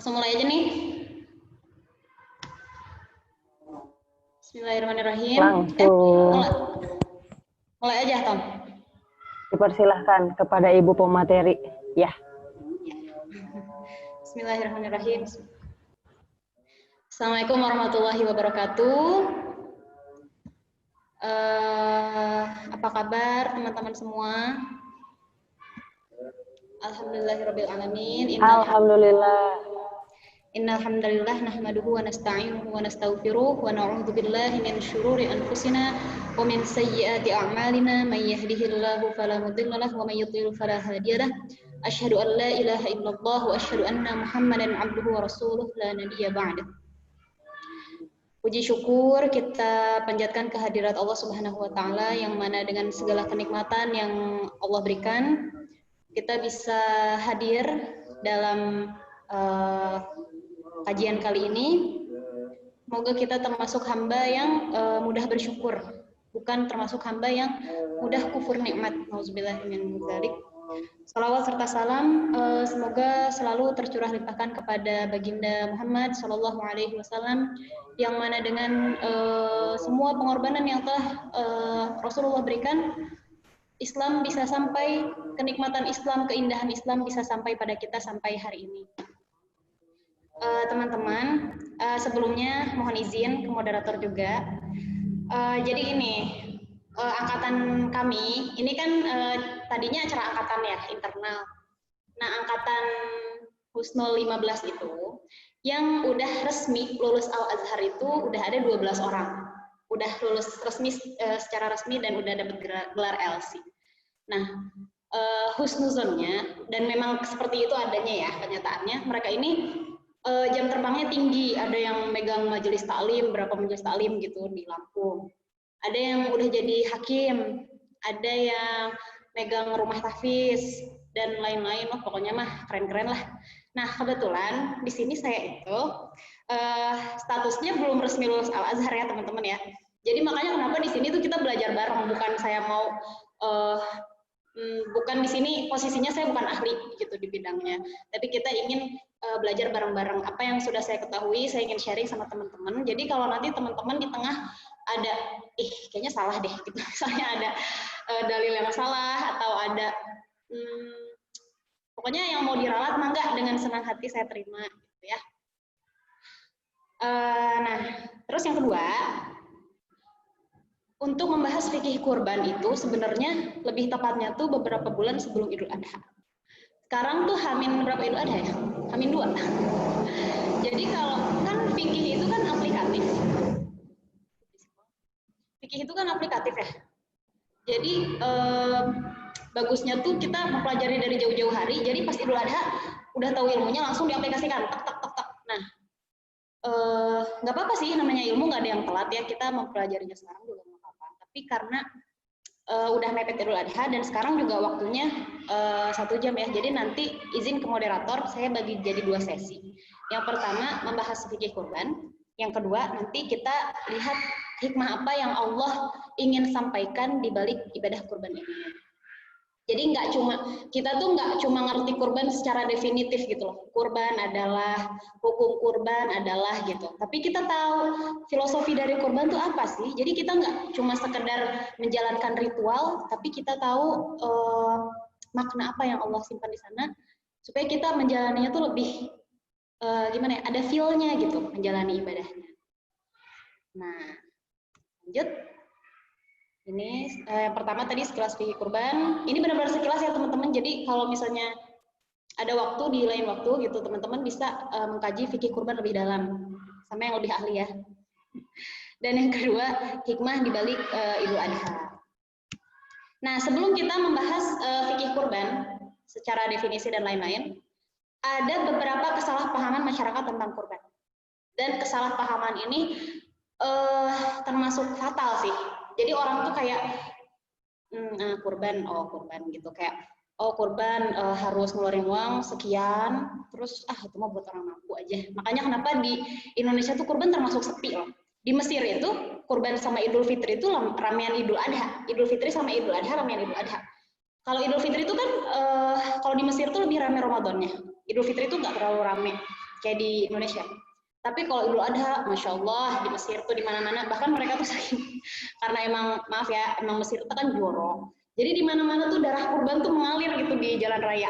Langsung mulai aja nih. Bismillahirrahmanirrahim. Langsung. Mulai aja, Tom. Dipersilahkan kepada Ibu pemateri. Ya. Bismillahirrahmanirrahim. Assalamualaikum warahmatullahi wabarakatuh. Apa kabar teman-teman semua? Alhamdulillahirrabbilalamin. Alhamdulillah. Innal hamdalillah nahmaduhu wa nasta'inuhu wa nastaghfiruh wa na'udzu billahi min syururi anfusina wa min sayyiati a'malina may yahdihillahu fala mudilla lahu wa may yudlil fala hadiya lahu. Asyhadu an la ilaha illallah wa asyhadu anna Muhammadan 'abduhu wa rasuluh la nabiyya ba'da. Puji syukur kita panjatkan kehadirat Allah Subhanahu wa taala yang mana dengan segala kenikmatan yang Allah berikan kita bisa hadir dalam kajian kali ini. Semoga kita termasuk hamba yang mudah bersyukur, bukan termasuk hamba yang mudah kufur nikmat. Nauzubillahi min dzalik. Salawat serta salam semoga selalu tercurah limpahkan kepada baginda Muhammad Shallallahu Alaihi Wasallam yang mana dengan semua pengorbanan yang telah Rasulullah berikan, Islam bisa sampai, kenikmatan Islam, keindahan Islam bisa sampai pada kita sampai hari ini. Teman-teman, sebelumnya mohon izin ke moderator juga. Jadi gini, angkatan kami, ini kan tadinya acara angkatan ya, internal. Nah, angkatan Husnul 15 itu, yang udah resmi lulus Al-Azhar itu udah ada 12 orang. Udah lulus resmi secara resmi dan udah dapat gelar LC. Nah, husnuzonnya, dan memang seperti itu adanya ya kenyataannya, mereka ini jam terbangnya tinggi, ada yang megang majelis taklim, berapa majelis taklim gitu di Lampung. Ada yang udah jadi hakim, ada yang megang rumah tahfiz, dan lain-lain, pokoknya mah keren-keren lah. Nah, kebetulan di sini saya itu statusnya belum resmi lulus Al-Azhar ya teman-teman ya. Jadi makanya kenapa di sini tuh kita belajar bareng, bukan saya mau bukan di sini posisinya saya bukan ahli gitu di bidangnya, tapi kita ingin belajar bareng-bareng. Apa yang sudah saya ketahui saya ingin sharing sama teman-teman. Jadi kalau nanti teman-teman di tengah ada kayaknya salah deh gitu, misalnya ada dalil yang salah atau ada pokoknya yang mau diralat mangga, dengan senang hati saya terima gitu ya. Nah, terus yang kedua, untuk membahas fikih kurban itu sebenarnya lebih tepatnya tuh beberapa bulan sebelum Idul Adha. Sekarang tuh Hamin berapa Idul Adha ya? Hamin 2. Jadi kalau kan fikih itu kan aplikatif. Fikih itu kan aplikatif ya. Jadi bagusnya tuh kita mempelajari dari jauh-jauh hari. Jadi pas Idul Adha udah tahu ilmunya langsung diaplikasikan. Tak tak tak tak. Nah, nggak apa-apa sih, namanya ilmu nggak ada yang telat ya. Kita mempelajarinya sekarang juga nggak apa-apa. Tapi karena udah mepet Idul Adha dan sekarang juga waktunya 1 jam ya. Jadi nanti izin ke moderator, saya bagi jadi 2 sesi. Yang pertama membahas fikih kurban. Yang kedua nanti kita lihat hikmah apa yang Allah ingin sampaikan di balik ibadah kurban ini. Jadi kita tuh nggak cuma ngerti kurban secara definitif gitu loh. Kurban adalah, hukum kurban adalah gitu. Tapi kita tahu filosofi dari kurban tuh apa sih. Jadi kita nggak cuma sekedar menjalankan ritual, tapi kita tahu makna apa yang Allah simpan di sana, supaya kita menjalaninya tuh lebih gimana ya, ada feel-nya gitu menjalani ibadahnya. Nah, lanjut. Ini yang pertama tadi sekilas fikih kurban. Ini benar-benar sekilas ya teman-teman. Jadi kalau misalnya ada waktu di lain waktu gitu, teman-teman bisa mengkaji fikih kurban lebih dalam sama yang lebih ahli ya. Dan yang kedua, hikmah di balik Idul Adha. Nah, sebelum kita membahas fikih kurban secara definisi dan lain-lain, ada beberapa kesalahpahaman masyarakat tentang kurban. Dan kesalahpahaman ini termasuk fatal sih. Jadi orang tuh kayak kurban gitu, kayak kurban harus ngeluarin uang sekian, terus itu mah buat orang mampu aja. Makanya kenapa di Indonesia tuh kurban termasuk sepi loh. Di Mesir itu kurban sama Idul Fitri itu ramean Idul Adha. Idul Fitri sama Idul Adha ramean Idul Adha. Kalau Idul Fitri itu kan kalau di Mesir tuh lebih rame Ramadannya. Idul Fitri itu nggak terlalu rame. kayak di Indonesia. Tapi kalau Idul Adha, Masya Allah, di Mesir tuh di mana-mana, bahkan mereka tuh saking, karena emang, maaf ya, emang Mesir itu kan jorok. Jadi di mana-mana tuh darah kurban tuh mengalir gitu di jalan raya.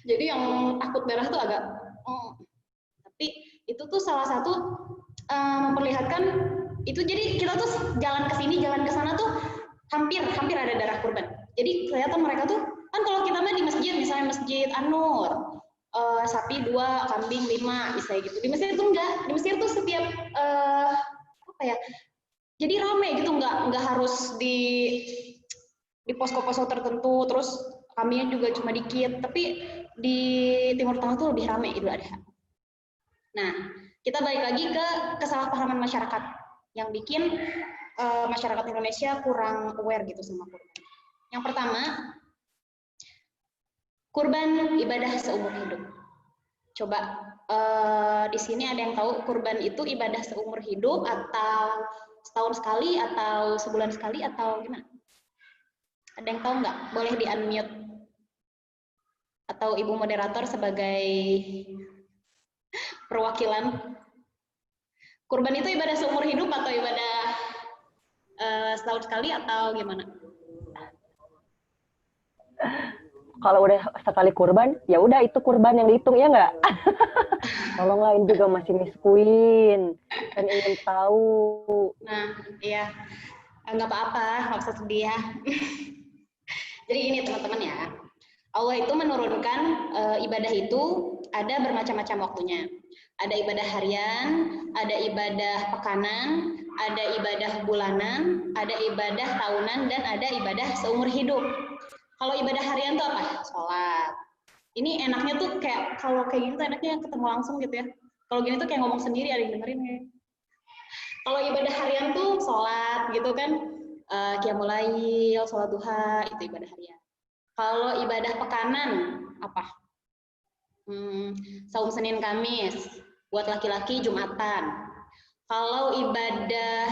Jadi yang takut darah tuh agak, tapi itu tuh salah satu memperlihatkan, itu jadi kita tuh jalan ke sini, jalan ke sana tuh hampir ada darah kurban. Jadi kelihatan mereka tuh, kan kalau kita mah di masjid, misalnya Masjid An-Nur, sapi 2, kambing 5, misalnya gitu. Di Mesir itu enggak. Di Mesir tuh setiap apa ya? Jadi rame gitu, enggak harus di posko-posko tertentu, terus kambingnya juga cuma dikit. Tapi di Timur Tengah tuh lebih rame Idul Adha. Nah, kita balik lagi ke kesalahpahaman masyarakat yang bikin masyarakat Indonesia kurang aware gitu sama kurban. Yang pertama, kurban ibadah seumur hidup. Coba di sini ada yang tahu kurban itu ibadah seumur hidup atau setahun sekali atau sebulan sekali atau gimana? Ada yang tahu nggak? Boleh di-unmute. Atau Ibu Moderator sebagai perwakilan. Kurban itu ibadah seumur hidup atau ibadah setahun sekali atau gimana? Kalau udah sekali kurban, ya udah itu kurban yang dihitung, ya nggak? Tolong lain juga masih Miss Queen, kan ingin tahu. Nah, iya, nggak apa-apa, nggak usah sedih ya. Jadi gini teman-teman ya, Allah itu menurunkan ibadah itu ada bermacam-macam waktunya. Ada ibadah harian, ada ibadah pekanan, ada ibadah bulanan, ada ibadah tahunan, dan ada ibadah seumur hidup. Kalau ibadah harian tuh apa? Sholat. Ini enaknya tuh kayak, kalau kayak gini tuh enaknya ketemu langsung gitu ya. Kalau gini tuh kayak ngomong sendiri, ada yang dengerin ya. Kalau ibadah harian tuh sholat gitu kan, qiyamul lail, sholat duha, itu ibadah harian. Kalau ibadah pekanan, apa? Saum Senin Kamis, buat laki-laki Jumatan. Kalau ibadah,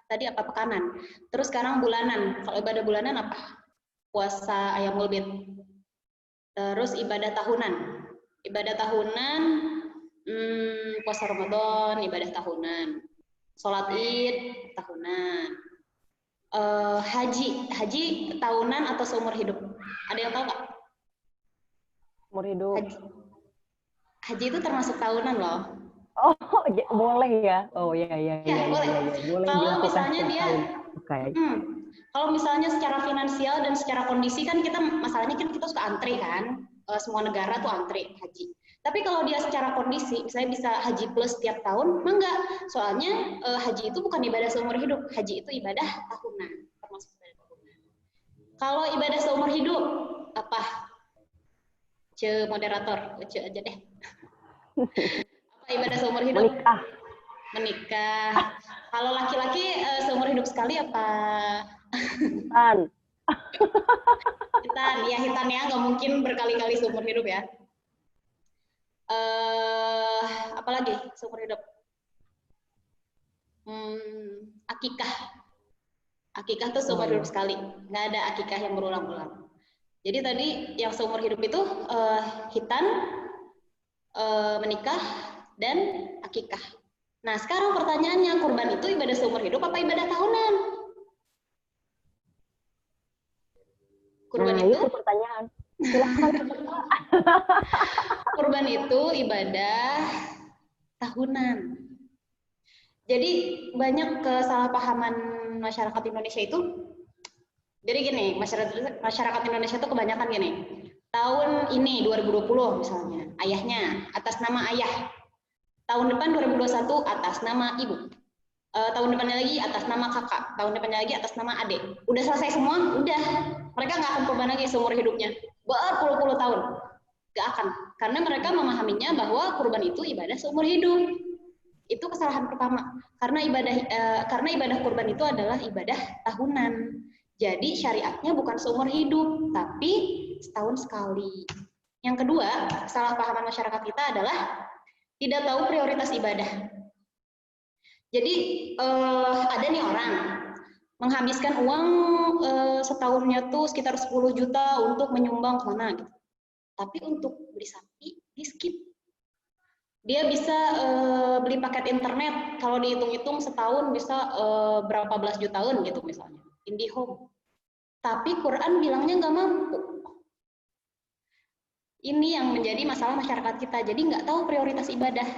tadi apa pekanan? Terus sekarang bulanan. Kalau ibadah bulanan apa? Puasa Ayyamul Bid. Terus ibadah tahunan. Ibadah tahunan, puasa Ramadan, ibadah tahunan. Sholat Id, tahunan. Haji tahunan atau seumur hidup? Ada yang tahu nggak? Seumur hidup. Haji itu termasuk tahunan loh. Oh, ya, boleh ya? Oh ya, boleh. Kalau misalnya dia, kalau misalnya secara finansial dan secara kondisi kan kita, masalahnya kan kita suka antri kan, semua negara tuh antri haji. Tapi kalau dia secara kondisi, misalnya bisa haji plus tiap tahun, enggak. Soalnya haji itu bukan ibadah seumur hidup, haji itu ibadah tahunan, termasuk ibadah tahunan. Kalau ibadah seumur hidup, apa? Moderator, aja deh. Apa ibadah seumur hidup? Menikah. Kalau laki-laki seumur hidup sekali apa? Hitan ya, nggak mungkin berkali-kali seumur hidup ya. Apalagi seumur hidup? Akikah tuh seumur hidup sekali, nggak ada akikah yang berulang-ulang. Jadi tadi yang seumur hidup itu hitan, menikah, dan akikah. Nah sekarang pertanyaannya, kurban itu ibadah seumur hidup apa ibadah tahunan? Kurban itu pertanyaan. Silakan. Kurban itu ibadah tahunan. Jadi banyak kesalahpahaman masyarakat Indonesia itu. Jadi gini, masyarakat Indonesia itu kebanyakan gini. Tahun ini 2020 misalnya, ayahnya atas nama ayah. Tahun depan 2021 atas nama ibu. Tahun depannya lagi atas nama kakak, tahun depannya lagi atas nama adik. Udah selesai semua, udah. Mereka nggak akan kurban lagi seumur hidupnya. Berpuluh-puluh tahun. Nggak akan. Karena mereka memahaminya bahwa kurban itu ibadah seumur hidup. Itu kesalahan pertama. Karena ibadah kurban itu adalah ibadah tahunan. Jadi syariatnya bukan seumur hidup, tapi setahun sekali. Yang kedua, kesalahpahaman masyarakat kita adalah tidak tahu prioritas ibadah. Jadi ada nih orang menghabiskan uang setahunnya tuh sekitar 10 juta untuk menyumbang kemana gitu. Tapi untuk beli sapi di skip. Dia bisa beli paket internet, kalau dihitung-hitung setahun bisa berapa belas jutaan gitu misalnya, IndiHome. Tapi Quran bilangnya nggak mampu. Ini yang menjadi masalah masyarakat kita, jadi nggak tahu prioritas ibadah.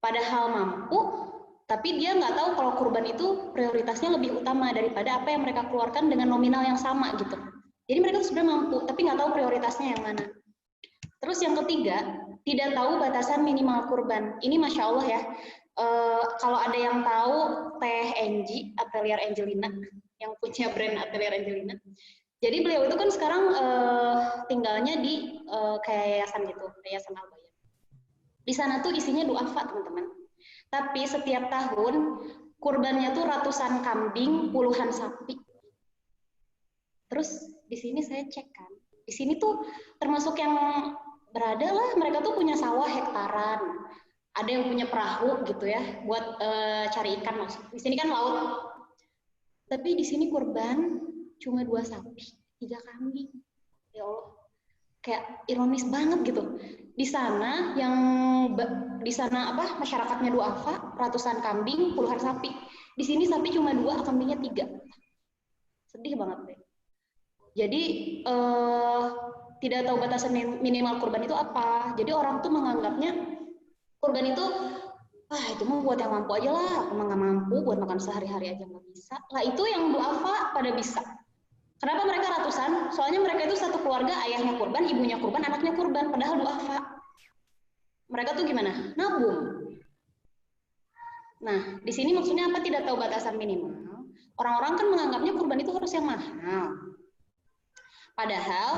Padahal mampu, tapi dia nggak tahu kalau kurban itu prioritasnya lebih utama daripada apa yang mereka keluarkan dengan nominal yang sama gitu. Jadi mereka tuh sebenarnya mampu, tapi nggak tahu prioritasnya yang mana. Terus yang ketiga, tidak tahu batasan minimal kurban. Ini Masya Allah ya, kalau ada yang tahu Teh Angie, Atelier Angelina, yang punya brand Atelier Angelina. Jadi beliau itu kan sekarang tinggalnya di kayak yayasan gitu, yayasan Al-Bayan. Di sana tuh isinya duafa teman-teman. Tapi setiap tahun kurbannya tuh ratusan kambing, puluhan sapi. Terus di sini saya cek kan, di sini tuh termasuk yang berada lah, mereka tuh punya sawah hektaran, ada yang punya perahu gitu ya, buat cari ikan masuk. Di sini kan laut. Tapi di sini kurban cuma 2 sapi, 3 kambing. Ya Allah, kayak ironis banget gitu. Di sana masyarakatnya duafa, ratusan kambing, puluhan sapi. Di sini sapi cuma 2, kambingnya 3. Sedih banget deh. Jadi tidak tahu batasan minimal kurban itu apa. Jadi orang tuh menganggapnya kurban itu itu mah buat yang mampu aja lah. Aku mah nggak mampu, buat makan sehari-hari aja nggak bisa. Lah itu yang duafa pada bisa. Kenapa mereka ratusan? Soalnya mereka itu satu keluarga, ayahnya kurban, ibunya kurban, anaknya kurban, padahal duafa. Mereka tuh gimana? Nabung. Nah, di sini maksudnya apa tidak tahu batasan minimal? Orang-orang kan menganggapnya kurban itu harus yang mahal. Padahal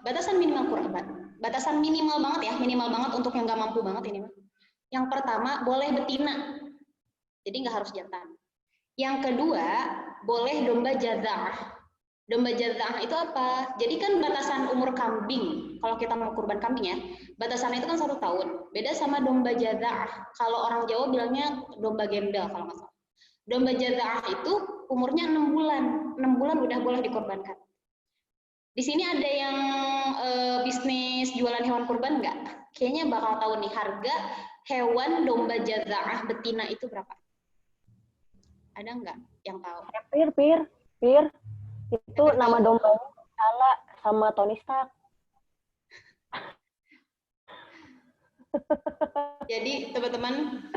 batasan minimal kurban, batasan minimal banget ya, minimal banget untuk yang nggak mampu banget ini. Yang pertama, boleh betina, jadi nggak harus jantan. Yang kedua, boleh domba jazah. Domba jazah itu apa? Jadi kan batasan umur kambing, kalau kita mau kurban kambing ya, batasannya itu kan 1 tahun. Beda sama domba jazah. Kalau orang Jawa bilangnya domba gembel kalau nggak salah. Domba jazah itu umurnya 6 bulan. 6 bulan udah boleh dikorbankan. Di sini ada yang bisnis jualan hewan kurban nggak? Kayaknya bakal tahu nih harga hewan domba jazah betina itu berapa? Ada nggak yang tahu? Pir. Itu nama dombanya Kala sama Tony Stark. Jadi teman-teman,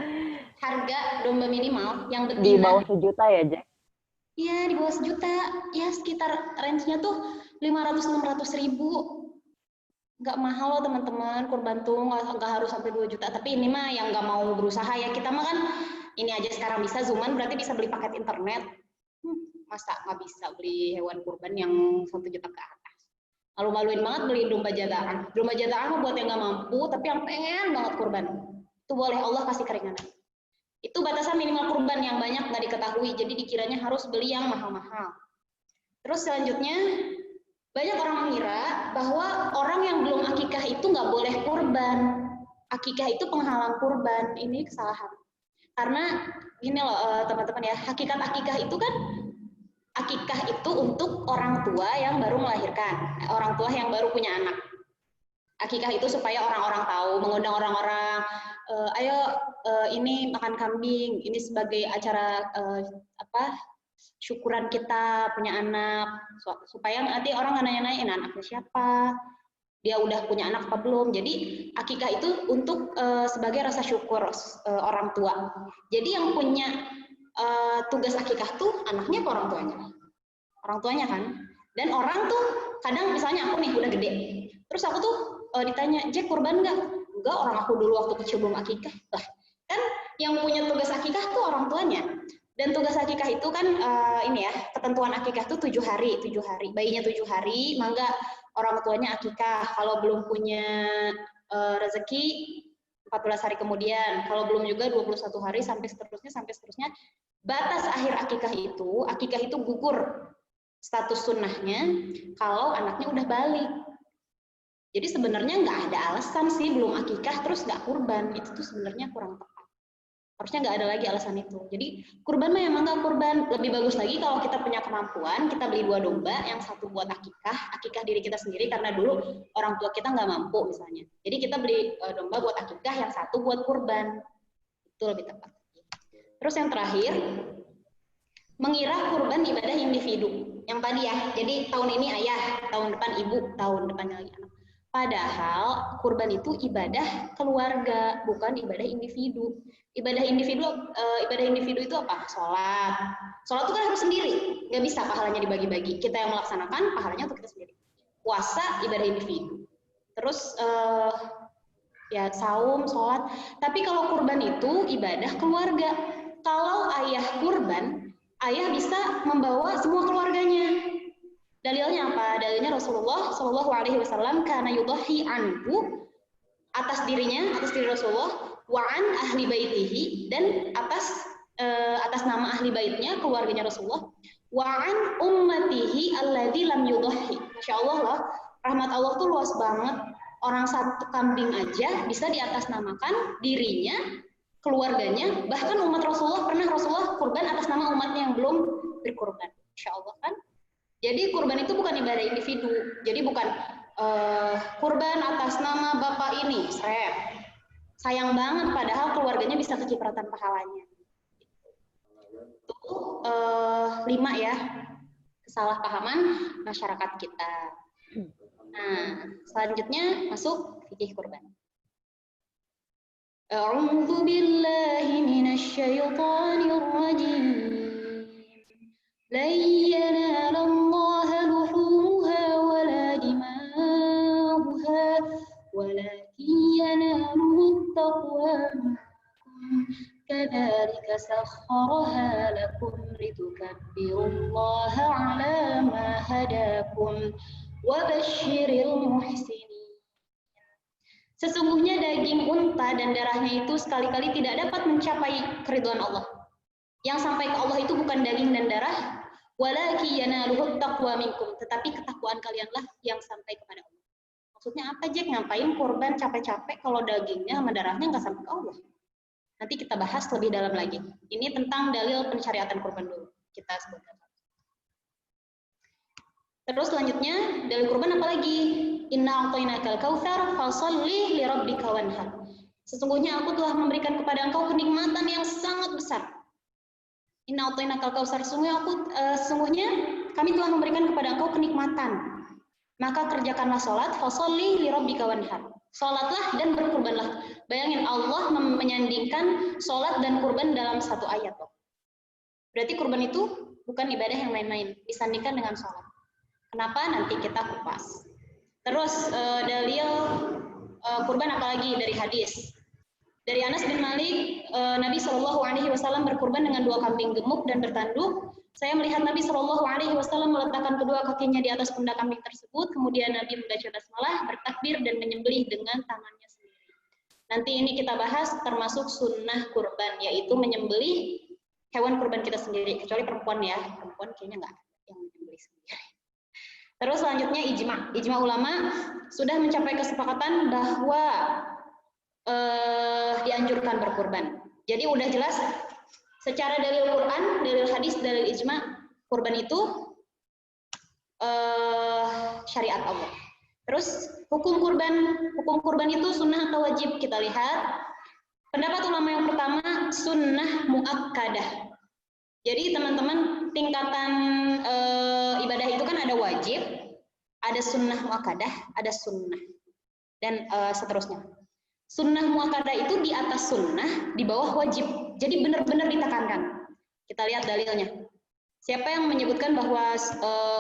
harga domba minimal yang betina di bawah 1 juta ya, Jack? Iya, di bawah 1 juta. Ya sekitar range-nya tuh 500-600 ribu. Nggak mahal loh teman-teman, kurban tuh nggak harus sampai 2 juta. Tapi ini mah yang nggak mau berusaha ya. Kita mah kan ini aja sekarang bisa Zooman, berarti bisa beli paket internet. Masa nggak bisa beli hewan kurban yang 1 juta ke atas? Malu-maluin banget beli domba jadaan. Domba jadaan mah buat yang nggak mampu, tapi yang pengen banget kurban. Itu boleh Allah kasih keringanan. Itu batasan minimal kurban yang banyak nggak diketahui, jadi dikiranya harus beli yang mahal-mahal. Terus selanjutnya, banyak orang mengira bahwa orang yang belum akikah itu nggak boleh kurban. Akikah itu penghalang kurban. Ini kesalahan. Karena gini loh teman-teman ya, hakikat akikah itu kan, akikah itu untuk orang tua yang baru melahirkan, orang tua yang baru punya anak. Akikah itu supaya orang-orang tahu, mengundang orang-orang, ayo ini makan kambing, ini sebagai acara syukuran kita punya anak, supaya nanti orang nggak nanya-nanyain anaknya siapa, dia udah punya anak apa belum. Jadi akikah itu untuk sebagai rasa syukur orang tua. Jadi yang punya tugas akikah tuh anaknya ke orang tuanya kan. Dan orang tuh kadang misalnya aku nih udah gede, terus aku tuh ditanya, Jack kurban nggak? Enggak, orang aku dulu waktu kecil belum akikah. Lah, kan yang punya tugas akikah tuh orang tuanya. Dan tugas akikah itu kan ini ya, ketentuan akikah tuh 7 hari. Bayinya 7 hari, mangga orang tuanya akikah. Kalau belum punya rezeki 14 hari kemudian. Kalau belum juga 21 hari sampai seterusnya. Batas akhir akikah itu gugur status sunnahnya kalau anaknya udah balik. Jadi sebenarnya nggak ada alasan sih belum akikah terus nggak kurban, itu tuh sebenarnya kurang tepat. Harusnya nggak ada lagi alasan itu. Jadi kurban mah emang nggak kurban. Lebih bagus lagi kalau kita punya kemampuan, kita beli 2 domba, yang satu buat akikah diri kita sendiri karena dulu orang tua kita nggak mampu misalnya. Jadi kita beli domba buat akikah, yang satu buat kurban. Itu lebih tepat. Terus yang terakhir, mengira kurban ibadah individu. Yang tadi ya, jadi tahun ini ayah, tahun depan ibu, tahun depannya lagi anak. Padahal kurban itu ibadah keluarga, bukan ibadah individu. Ibadah individu itu apa? Sholat. Sholat itu kan harus sendiri, nggak bisa pahalanya dibagi-bagi. Kita yang melaksanakan, pahalanya untuk kita sendiri. Puasa ibadah individu. Terus ya saum, sholat. Tapi kalau kurban itu ibadah keluarga. Kalau ayah kurban, ayah bisa membawa semua keluarganya. Dalilnya apa? Dalilnya Rasulullah Shallallahu Alaihi Wasallam karena yudhi anhu, atas diri Rasulullah, wa an ahli baitihi, dan atas nama ahli baitnya, keluarganya Rasulullah, wa an ummatihi alladzi lam yudhi. Masya Allah lah, rahmat Allah tuh luas banget. Orang satu kambing aja bisa diatasnamakan dirinya, keluarganya, bahkan umat Rasulullah, pernah Rasulullah kurban atas nama umatnya yang belum berkurban. Masya Allah kan. Jadi kurban itu bukan ibadah individu. Jadi bukan kurban atas nama bapak ini, sayang banget, padahal keluarganya bisa kecipratan pahalanya. Itu 5 ya, kesalahpahaman masyarakat kita. Nah, selanjutnya masuk fikih kurban. A'udzu billahi minasy syaithanir rajim. لن ينال الله لحومها ولا دماؤها ولكن يناله التقوى منكم كذلك سخرها لكم لتكبروا الله على ما هداكم وبشر المحسنين. Sesungguhnya daging unta dan darahnya itu sekali-kali tidak dapat mencapai keridhaan Allah. Yang sampai ke Allah itu bukan daging dan darah, walaki yanaluhut taqwa minkum, tetapi ketakwaan kalianlah yang sampai kepada Allah. Maksudnya apa, Jack? Ngapain kurban capek-capek kalau dagingnya sama darahnya nggak sampai ke Allah? Nanti kita bahas lebih dalam lagi. Ini tentang dalil pensyariatan kurban dulu. Kita sebutkan. Terus selanjutnya, dalil kurban apa lagi? Inna a'tainakal kautsar fasholli lirabbika wanhar. Sesungguhnya aku telah memberikan kepada engkau kenikmatan yang sangat besar. Inna a'tainakal kautsar, sesungguhnya kami telah memberikan kepada engkau kenikmatan. Maka kerjakanlah sholat, fasholli lirabbika wanhar. Sholatlah dan berkurbanlah. Bayangin, Allah menyandingkan sholat dan kurban dalam satu ayat. Berarti kurban itu bukan ibadah yang main-main, disandingkan dengan sholat. Kenapa? Nanti kita kupas. Terus dalil kurban apalagi dari hadis. Dari Anas bin Malik, Nabi Shallallahu Alaihi Wasallam berkurban dengan 2 kambing gemuk dan bertanduk. Saya melihat Nabi Shallallahu Alaihi Wasallam meletakkan kedua kakinya di atas pundak kambing tersebut. Kemudian Nabi membaca basmalah, bertakbir dan menyembelih dengan tangannya sendiri. Nanti ini kita bahas termasuk sunnah kurban, yaitu menyembelih hewan kurban kita sendiri. Kecuali perempuan ya, perempuan kayaknya nggak yang menyembelih sendiri. Terus selanjutnya ijma ulama sudah mencapai kesepakatan bahwa dianjurkan berkurban. Jadi udah jelas secara dalil Quran, dalil hadis, dalil ijma, kurban itu syariat Allah. Terus hukum kurban itu sunnah atau wajib? Kita lihat pendapat ulama yang pertama, sunnah muakkadah. Jadi teman-teman, tingkatan ibadah itu kan ada wajib, ada sunnah muakkadah, ada sunnah, dan seterusnya. Sunnah muakkadah itu di atas sunnah, di bawah wajib. Jadi benar-benar ditekankan. Kita lihat dalilnya. Siapa yang menyebutkan bahwa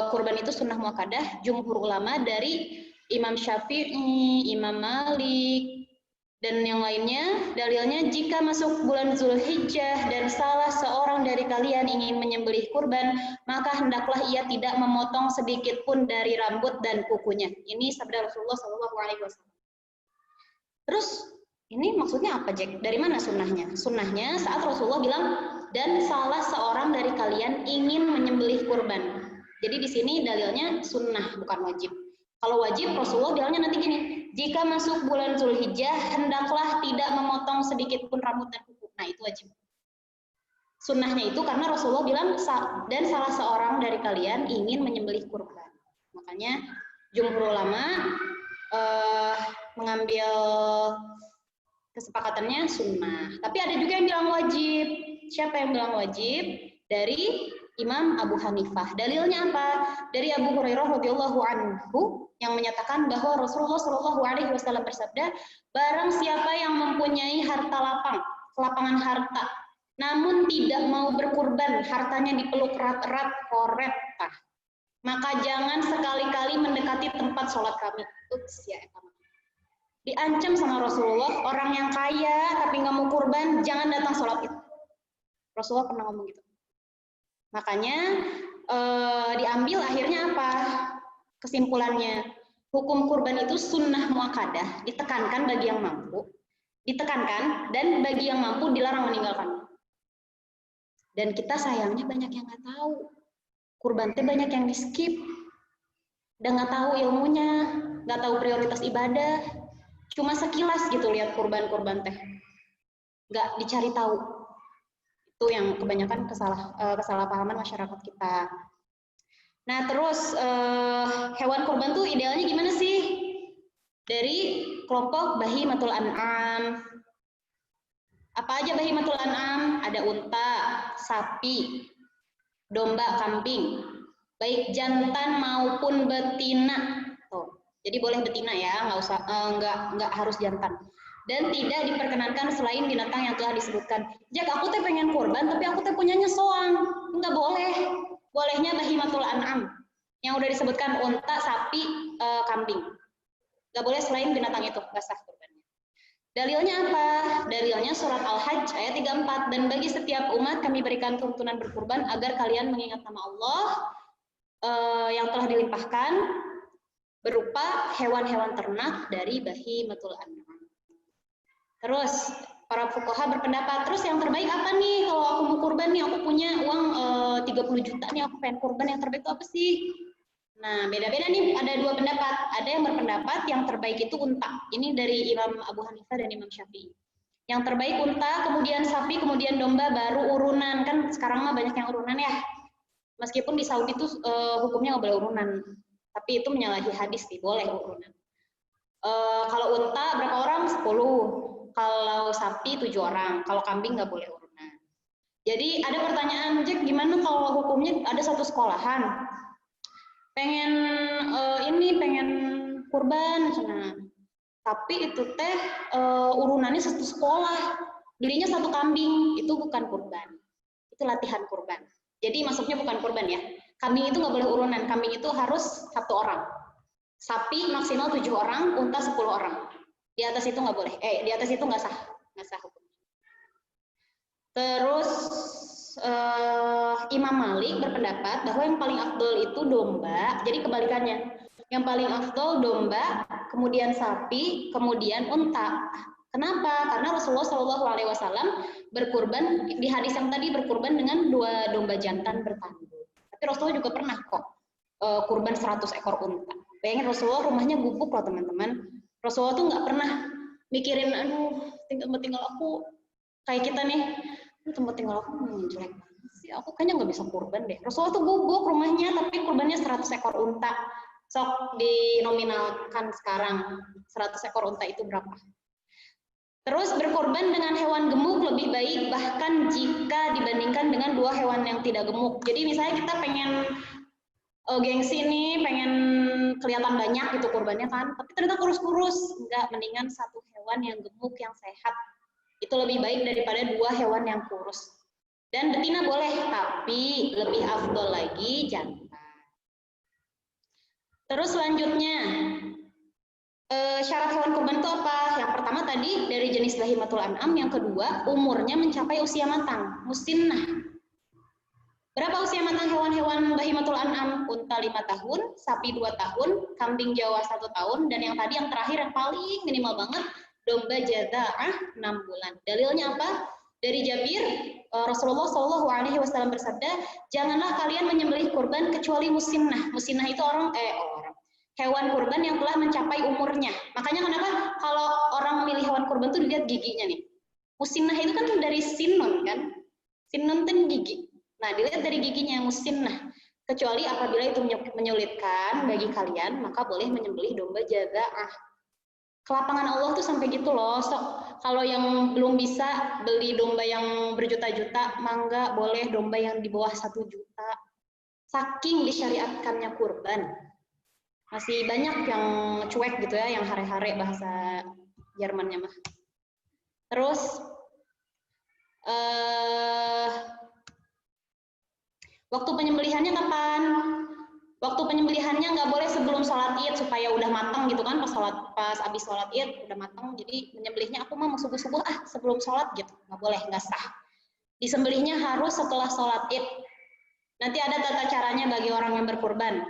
kurban itu sunnah muakkadah? Jumhur ulama dari Imam Syafi'i, Imam Malik, dan yang lainnya. Dalilnya, jika masuk bulan Zulhijjah dan salah seorang dari kalian ingin menyembelih kurban, maka hendaklah ia tidak memotong sedikit pun dari rambut dan kukunya. Ini sabda Rasulullah SAW. Terus ini maksudnya apa, Jack? Dari mana sunnahnya? Sunnahnya saat Rasulullah bilang, dan salah seorang dari kalian ingin menyembelih kurban. Jadi di sini dalilnya sunnah, bukan wajib. Kalau wajib, Rasulullah bilangnya nanti gini, jika masuk bulan Zulhijjah, hendaklah tidak memotong sedikit pun rambut dan kuku. Nah, itu wajib. Sunnahnya itu karena Rasulullah bilang, dan salah seorang dari kalian ingin menyembelih kurban. Makanya jumhur ulama mengambil kesepakatannya sunnah. Tapi ada juga yang bilang wajib. Siapa yang bilang wajib? Dari Imam Abu Hanifah. Dalilnya apa? Dari Abu Hurairah radhiyallahu anhu yang menyatakan bahwa Rasulullah Shallallahu alaihi wasallam bersabda, barang siapa yang mempunyai harta lapang, kelapangan harta, namun tidak mau berkurban, hartanya dipeluk erat-erat, koret, maka jangan sekali-kali mendekati tempat sholat kami. Ups, ya, diancam sama Rasulullah, orang yang kaya tapi nggak mau kurban, jangan datang sholat itu. Rasulullah pernah ngomong gitu. Makanya diambil akhirnya apa? Kesimpulannya, hukum kurban itu sunnah muakkadah, ditekankan bagi yang mampu, ditekankan, dan bagi yang mampu dilarang meninggalkan. Dan kita sayangnya banyak yang nggak tahu. Kurban teh banyak yang di skip, udah nggak tahu ilmunya, nggak tahu prioritas ibadah, cuma sekilas gitu lihat kurban teh, nggak dicari tahu. Itu yang kebanyakan kesalahpahaman masyarakat kita. Nah terus hewan kurban tuh idealnya gimana sih? Dari kelompok bahimatul an'am. Apa aja bahimatul an'am? Ada unta, sapi, domba, kambing, baik jantan maupun betina. Tuh. Jadi boleh betina ya, nggak usah, nggak harus jantan. Dan tidak diperkenankan selain binatang yang telah disebutkan. Jak, aku teh pengen kurban, tapi aku teh punyanya soang. Nggak boleh. Bolehnya bahimatul an'am. Yang udah disebutkan unta, sapi, kambing. Nggak boleh selain binatang itu, nggak sah kurbannya. Dalilnya apa? Dalilnya surat Al-Hajj ayat 34. Dan bagi setiap umat kami berikan tuntunan berkurban agar kalian mengingat nama Allah yang telah dilimpahkan berupa hewan-hewan ternak dari bahimatul an'am. Terus para fuqaha berpendapat, terus yang terbaik apa nih kalau aku mau kurban nih, aku punya uang 30 juta nih, aku pengen kurban, yang terbaik itu apa sih? Nah, beda-beda nih, ada dua pendapat. Ada yang berpendapat yang terbaik itu unta. Ini dari Imam Abu Hanifah dan Imam Syafi'i. Yang terbaik unta, kemudian sapi, kemudian domba, baru urunan. Kan sekarang mah banyak yang urunan ya. Meskipun di Saudi itu hukumnya nggak boleh urunan. Tapi itu menyalahi hadis sih, boleh urunan. Kalau unta berapa orang? 10. Kalau sapi 7 orang, kalau kambing nggak boleh urunan. Jadi ada pertanyaan, Jack, gimana kalau hukumnya ada satu sekolahan, pengen pengen kurban, nah, tapi itu teh urunannya satu sekolah, belinya satu kambing, itu bukan kurban, itu latihan kurban. Jadi maksudnya bukan kurban ya, kambing itu nggak boleh urunan, kambing itu harus 1 orang, sapi maksimal 7 orang, unta 10 orang. Di atas itu nggak boleh, di atas itu nggak sah hukum. Terus Imam Malik berpendapat bahwa yang paling afdol itu domba, jadi kebalikannya. Yang paling afdol domba, kemudian sapi, kemudian unta. Kenapa? Karena Rasulullah Shallallahu alaihi wasallam berkurban di hadis yang tadi, berkurban dengan 2 domba jantan bertanduk. Tapi Rasulullah juga pernah kok kurban 100 ekor unta. Bayangin Rasulullah rumahnya gubuk loh teman-teman. Rasulullah tuh nggak pernah mikirin, aduh tinggal aku kayak kita nih, tempat tinggal aku jelek banget sih, aku kayaknya nggak bisa kurban deh. Rasulullah tuh gubuk rumahnya, tapi kurbannya 100 ekor unta. Sok dinominalkan sekarang 100 ekor unta itu berapa? Terus berkorban dengan hewan gemuk lebih baik bahkan jika dibandingkan dengan 2 hewan yang tidak gemuk. Jadi misalnya kita pengen gengsi nih, pengen kelihatan banyak gitu kurbannya kan, tapi ternyata kurus-kurus, enggak, mendingan 1 hewan yang gemuk yang sehat, itu lebih baik daripada 2 hewan yang kurus. Dan betina boleh, tapi lebih afdol lagi jantan. Terus selanjutnya syarat hewan kurban itu apa? Yang pertama tadi dari jenis bahimatul an'am, yang kedua umurnya mencapai usia matang, musinnah. Berapa usia matang hewan-hewan bahimatul an'am? Unta 5 tahun, sapi 2 tahun, kambing Jawa 1 tahun, dan yang tadi yang terakhir yang paling minimal banget, domba jaza'ah 6 bulan. Dalilnya apa? Dari Jabir, Rasulullah Shallallahu alaihi wasallam bersabda, janganlah kalian menyembelih kurban kecuali musinnah. Musinnah itu hewan kurban yang telah mencapai umurnya. Makanya kenapa kalau orang memilih hewan kurban itu dilihat giginya nih. Musinnah itu kan dari sinun kan? Sinun itu gigi. Nah, dilihat dari giginya musinnah. Kecuali apabila itu menyulitkan bagi kalian, maka boleh menyembelih domba jaza'ah. Kelapangan Allah tuh sampai gitu loh. So, kalau yang belum bisa beli domba yang berjuta-juta, mangga boleh domba yang di bawah 1 juta. Saking disyariatkannya kurban. Masih banyak yang cuek gitu ya, yang hare-hare bahasa Jermannya mah. Terus waktu penyembelihannya kapan? Waktu penyembelihannya nggak boleh sebelum sholat id supaya udah matang gitu kan, pas abis sholat id udah matang, jadi menyembelihnya aku mau subuh-subuh sebelum sholat gitu, nggak boleh, nggak sah. Disembelihnya harus setelah sholat id. Nanti ada tata caranya bagi orang yang berkurban.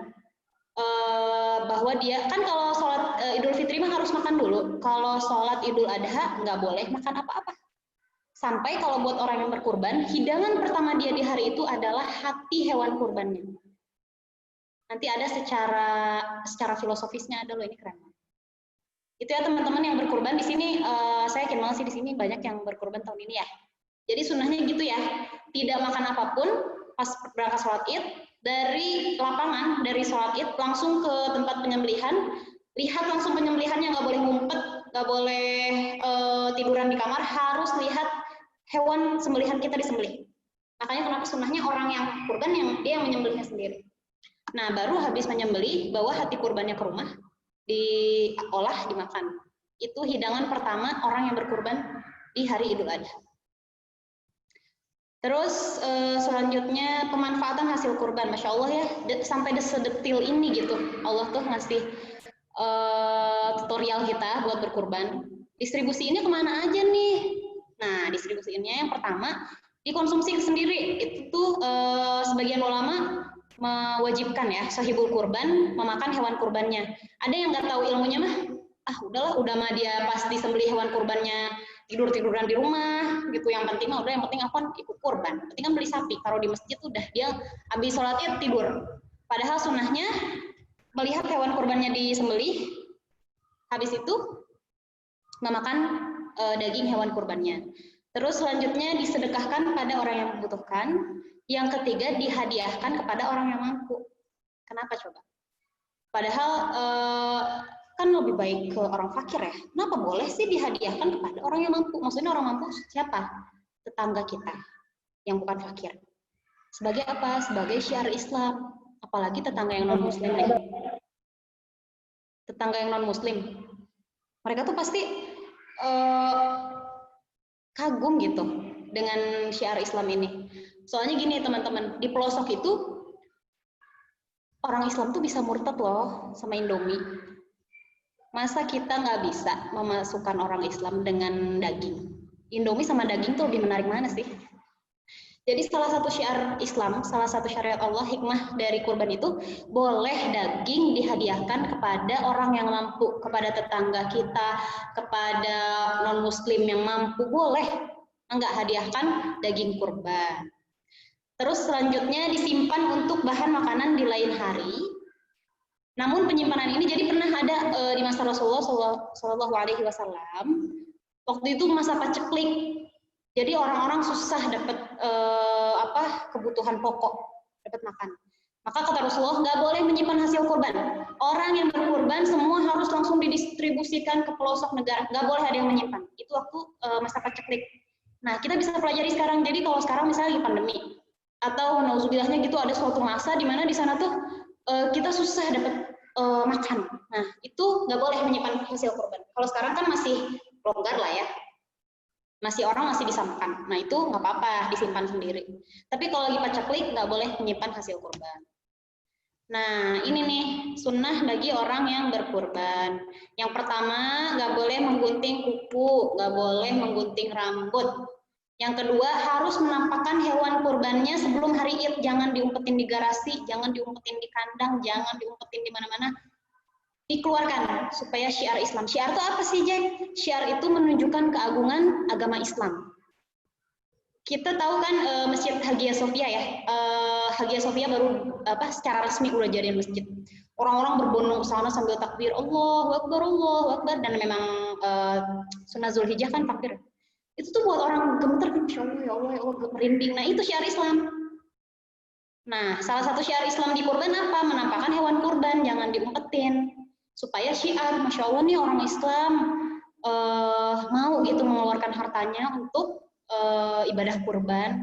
Bahwa dia kan kalau sholat Idul Fitri mah harus makan dulu. Kalau sholat Idul Adha nggak boleh makan apa-apa. Sampai kalau buat orang yang berkurban, hidangan pertama dia di hari itu adalah hati hewan kurbannya. Nanti ada secara filosofisnya ada loh, ini keren. Itu ya teman-teman yang berkurban di sini, saya yakin banget sih di sini banyak yang berkurban tahun ini ya. Jadi sunnahnya gitu ya, tidak makan apapun pas berangkat sholat id, dari lapangan, dari sholat id langsung ke tempat penyembelihan, lihat langsung penyembelihannya, nggak boleh ngumpet, nggak boleh tiduran di kamar, harus lihat hewan sembelihan kita disembelih. Makanya kenapa sunnahnya orang yang kurban yang dia yang menyembelihnya sendiri. Nah, baru habis menyembelih, bawa hati kurbannya ke rumah, diolah, dimakan. Itu hidangan pertama orang yang berkurban di hari Idul Adha. Terus selanjutnya pemanfaatan hasil kurban, Masya Allah ya, sampai sedetil ini gitu. Allah tuh ngasih tutorial kita buat berkurban. Distribusinya kemana aja nih? Nah, distribusinya yang pertama, dikonsumsi sendiri. Itu tuh sebagian ulama mewajibkan ya, sahibul kurban memakan hewan kurbannya. Ada yang nggak tahu ilmunya mah, udahlah, udah mah dia pas disembelih hewan kurbannya tiduran di rumah gitu, yang penting mah udah, yang penting aku ikut kurban, penting kan beli sapi, taruh di masjid udah, dia habis sholat id tidur. Padahal sunnahnya melihat hewan kurbannya disembelih, habis itu memakan daging hewan kurbannya. Terus selanjutnya disedekahkan pada orang yang membutuhkan. Yang ketiga dihadiahkan kepada orang yang mampu. Kenapa coba? Padahal kan lebih baik ke orang fakir ya. Kenapa boleh sih dihadiahkan kepada orang yang mampu? Maksudnya orang mampu siapa? Tetangga kita yang bukan fakir. Sebagai apa? Sebagai syiar Islam. Apalagi tetangga yang non muslim nih. Tetangga yang non muslim, mereka tuh pasti kagum gitu dengan syiar Islam ini. Soalnya gini teman-teman, di pelosok itu orang Islam tuh bisa murtad loh sama Indomie. Masa kita nggak bisa memasukkan orang Islam dengan daging? Indomie sama daging tuh lebih menarik mana sih? Jadi salah satu syiar Islam, salah satu syariat Allah, hikmah dari kurban itu, boleh daging dihadiahkan kepada orang yang mampu, kepada tetangga kita, kepada non-muslim yang mampu, boleh. Enggak, hadiahkan daging kurban. Terus selanjutnya disimpan untuk bahan makanan di lain hari. Namun penyimpanan ini jadi pernah ada di masa Rasulullah Shallallahu Alaihi Wasallam. Waktu itu masa paceklik. Jadi orang-orang susah dapat kebutuhan pokok, dapat makan. Maka kata Rasulullah, nggak boleh menyimpan hasil kurban. Orang yang berkurban semua harus langsung didistribusikan ke pelosok negara. Nggak boleh ada yang menyimpan. Itu waktu masa paceklik. Nah, kita bisa pelajari sekarang. Jadi kalau sekarang misalnya lagi pandemi, atau nauzubillahnya gitu, ada suatu masa di mana di sana tuh kita susah dapat makan. Nah, itu nggak boleh menyimpan hasil kurban. Kalau sekarang kan masih longgar lah ya. Orang masih bisa makan. Nah, itu nggak apa-apa, disimpan sendiri. Tapi kalau lagi paceklik, nggak boleh menyimpan hasil kurban. Nah, ini nih, sunnah bagi orang yang berkurban. Yang pertama, nggak boleh menggunting kuku, nggak boleh menggunting rambut. Yang kedua, harus menampakkan hewan kurbannya sebelum hari Id. Jangan diumpetin di garasi, jangan diumpetin di kandang, jangan diumpetin di mana-mana. Dikeluarkan supaya syiar Islam. Syiar itu apa sih, Jack? Syiar itu menunjukkan keagungan agama Islam. Kita tahu kan Masjid Hagia Sophia ya. Hagia Sophia baru secara resmi udah jadian masjid. Orang-orang berbondong ke sana sambil takbir, Allahu Akbar, dan memang sunnah Zulhijjah kan takbir. Itu tuh buat orang gemeter, Masya Allah, ya Allah, ya Allah, merinding. Nah itu syiar Islam. Nah, salah satu syiar Islam di kurban apa? Menampakkan hewan kurban, jangan diumpetin. Supaya syiar, Masya Allah nih orang Islam mau gitu mengeluarkan hartanya untuk ibadah kurban.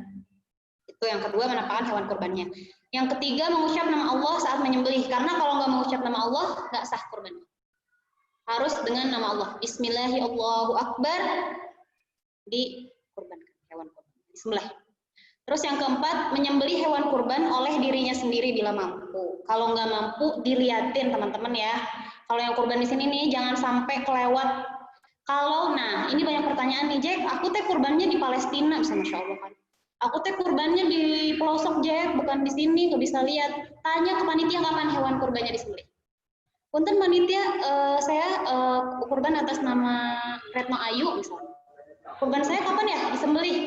Itu yang kedua, menampakkan hewan kurbannya. Yang ketiga, mengucap nama Allah saat menyembelih. Karena kalau nggak mengucap nama Allah, nggak sah kurbannya. Harus dengan nama Allah. Bismillahirrahmanirrahim, Allahu Akbar, dikurbankan hewan kurban, disembelih. Terus yang keempat, menyembelih hewan kurban oleh dirinya sendiri bila mampu. Kalau nggak mampu, diliatin teman-teman ya. Kalau yang kurban di sini nih, jangan sampai kelewat. Nah ini banyak pertanyaan nih, Jack, aku teh kurbannya di Palestina, Masya Allah kan. Aku teh kurbannya di pelosok, Jack, bukan di sini, nggak bisa lihat. Tanya ke panitia kapan hewan kurbannya disembelih. Punten panitia, saya kurban atas nama Retno Ayu misalnya. Kurban saya kapan ya disembelih?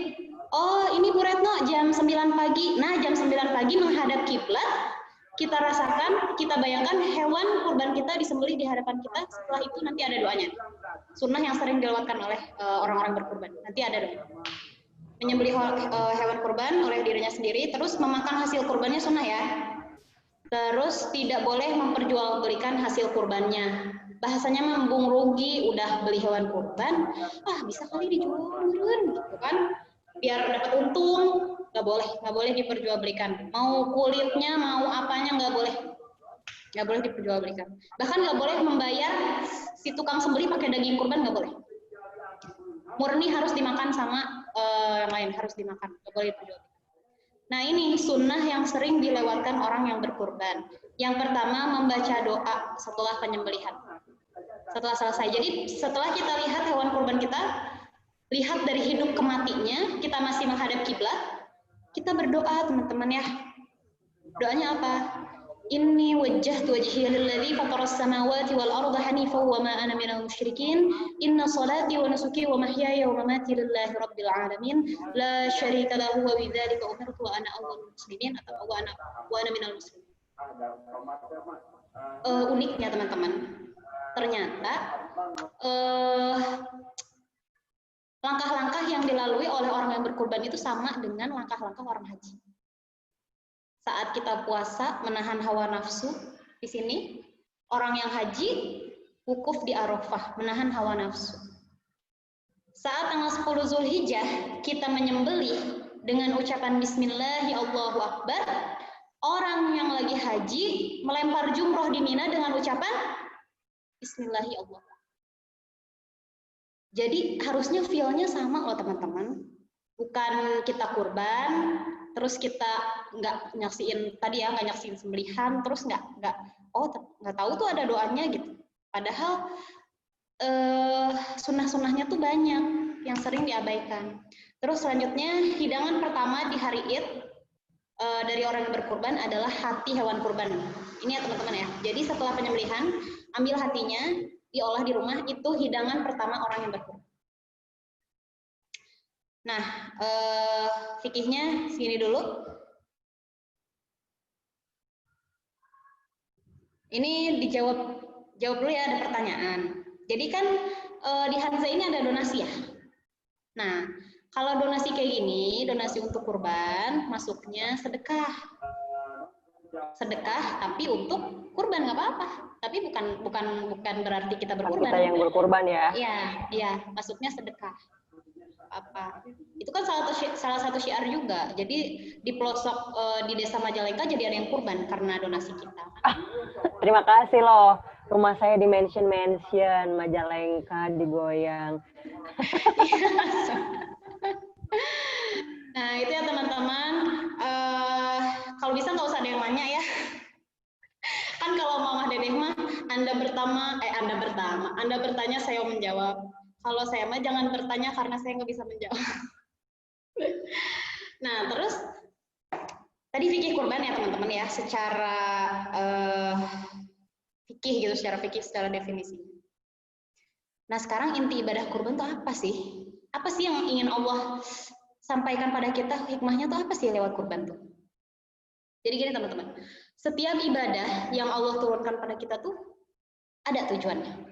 Oh, ini Bu Retno jam 9 pagi. Nah, jam 9 pagi menghadap kiblat, kita rasakan, kita bayangkan hewan kurban kita disembelih di hadapan kita. Setelah itu nanti ada doanya. Sunnah yang sering dilewatkan oleh orang-orang berkurban. Nanti ada doa. Menyembelih hewan kurban oleh dirinya sendiri, terus memakan hasil kurbannya sunnah ya. Terus tidak boleh memperjualbelikan hasil kurbannya. Bahasanya membung rugi, udah beli hewan kurban, bisa kali dijualin gitu kan, biar dapat untung. Nggak boleh diperjualbelikan. Mau kulitnya, mau apanya nggak boleh diperjualbelikan. Bahkan nggak boleh membayar si tukang sembelih pakai daging kurban, nggak boleh. Murni harus dimakan sama yang lain, harus dimakan, nggak boleh diperjualbelikan. Nah ini sunnah yang sering dilewatkan orang yang berkurban. Yang pertama, membaca doa setelah penyembelihan. Setelah selesai. Jadi setelah kita lihat hewan kurban kita, lihat dari hidup ke matinya, kita masih menghadap kiblat, kita berdoa teman-teman ya. Doanya apa? Inni wajjahtu wajhiya lilladzi fataras samawati wal arda hanifan wa ma ana minal musyrikin. Inna salati wa nusuki wa mahyaya wa mamati lillahi rabbil alamin. La syarika lahu wa bidzalika umirtu wa ana awwalul muslimin atau wa ana minal muslimin. Uniknya teman-teman, ternyata langkah-langkah yang dilalui oleh orang yang berkurban itu sama dengan langkah-langkah orang haji. Saat kita puasa menahan hawa nafsu, di sini orang yang haji wukuf di Arafah, menahan hawa nafsu. Saat tanggal 10 Zulhijjah kita menyembelih dengan ucapan Bismillahi Allahu Akbar, orang yang lagi haji melempar jumroh di Mina dengan ucapan Bismillahi Allahu Akbar. Jadi harusnya feel-nya sama loh teman-teman. Bukan kita kurban, terus kita nggak nyaksiin tadi ya, nggak nyaksiin sembelihan, terus nggak tahu tuh ada doanya gitu. Padahal sunnah-sunnahnya tuh banyak yang sering diabaikan. Terus selanjutnya hidangan pertama di hari Id dari orang yang berkurban adalah hati hewan kurban. Ini ya teman-teman ya. Jadi setelah penyembelihan, ambil hatinya, diolah di rumah, itu hidangan pertama orang yang berkurban. Nah, fikihnya segini dulu. Ini dijawab dulu ya, ada pertanyaan. Jadi kan di Hanza ini ada donasi ya. Nah, kalau donasi kayak gini, donasi untuk kurban, masuknya sedekah. Sedekah, tapi untuk kurban nggak apa-apa. Tapi bukan berarti kita berkurban. Kita yang berkurban ya. Iya, masuknya sedekah. Apa itu kan salah satu syiar juga. Jadi di pelosok di desa Majalengka jadi ada yang kurban karena donasi kita. Terima kasih loh, rumah saya di mention Majalengka digoyang. Nah itu ya teman-teman, kalau bisa nggak usah ada yang nanya ya. Kan kalau Mama Dedeh mah Anda bertanya saya menjawab. Kalau saya mah jangan bertanya karena saya nggak bisa menjawab. Nah, terus tadi fikih kurban ya teman-teman ya, secara fikih gitu, secara definisi. Nah, sekarang inti ibadah kurban itu apa sih? Apa sih yang ingin Allah sampaikan pada kita? Hikmahnya tuh apa sih lewat kurban tuh? Jadi gini teman-teman, setiap ibadah yang Allah turunkan pada kita tuh ada tujuannya.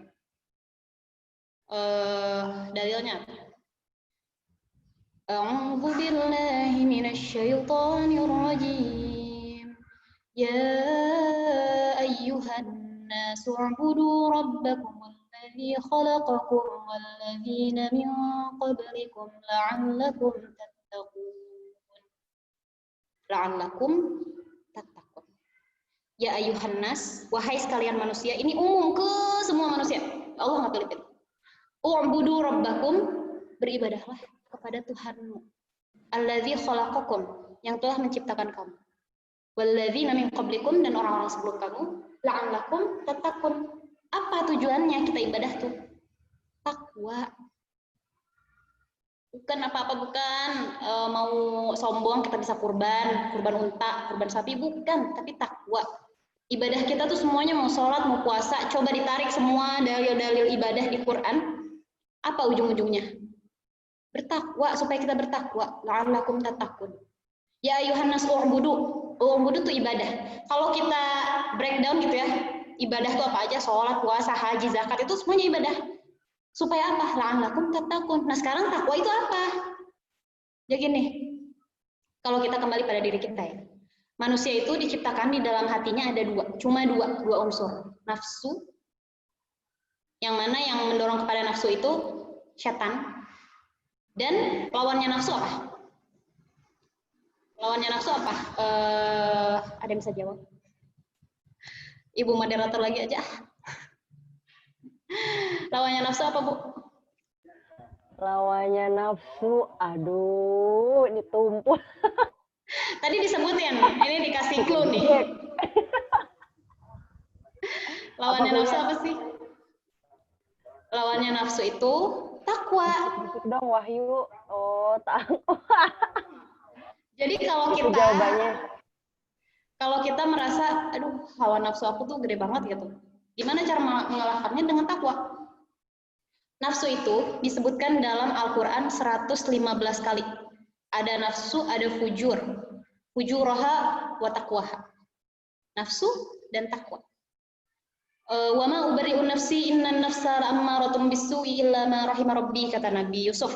Dalilnya apa? A'udzu billahi minasy syaithanir rajim. Ya ayyuhan nasu u'budu rabbakum alladzi khalaqakum walladzina min qablikum la'allakum tattaqun. Ya ayyuhan nas, wahai sekalian manusia, ini umum ke semua manusia. Allah nggak pilih-pilih. U'budu rabbakum, beribadahlah kepada Tuhanmu. Alladzi khalaqakum, yang telah menciptakan kamu. Walladzina min qablikum, dan orang-orang sebelum kamu. La'allakum tattaqun. Apa tujuannya kita ibadah tuh? Takwa. Bukan apa-apa, bukan mau sombong kita bisa kurban unta, kurban sapi, bukan, tapi takwa. Ibadah kita tuh semuanya, mau sholat, mau puasa, coba ditarik semua dalil-dalil ibadah di Quran, apa ujung-ujungnya? Bertakwa, supaya kita bertakwa. La'allakum tattaqun. Ya ayuhan nas u'budu tuh ibadah. Kalau kita breakdown gitu ya, ibadah tuh apa aja, sholat, puasa, haji, zakat, itu semuanya ibadah. Supaya apa? La'allakum tattaqun. Nah sekarang takwa itu apa? Jadi gini, kalau kita kembali pada diri kita ya, manusia itu diciptakan di dalam hatinya ada cuma dua unsur. Nafsu, yang mana yang mendorong kepada nafsu itu setan, dan lawannya nafsu apa? Lawannya nafsu apa? Ada yang bisa jawab? Ibu moderator lagi aja. Lawannya nafsu apa, Bu? Lawannya nafsu, aduh, ini tumpul. Tadi disebutin, ini dikasih clue nih. Lawannya nafsu apa sih? Lawannya nafsu itu takwa. Sedikit dong, Wahyu. Oh, takwa. Jadi kalau kita merasa, aduh, hawa nafsu aku tuh gede banget gitu. Gimana cara mengalahkannya? Dengan takwa. Nafsu itu disebutkan dalam Al-Quran 115 kali. Ada nafsu, ada fujur. Fujuraha wa taqwaha. Nafsu dan takwa. Wa ma ubari'u nafsi innan nafsa la'ammaratun bis-su'i illa ma rahima rabbi, kata Nabi Yusuf.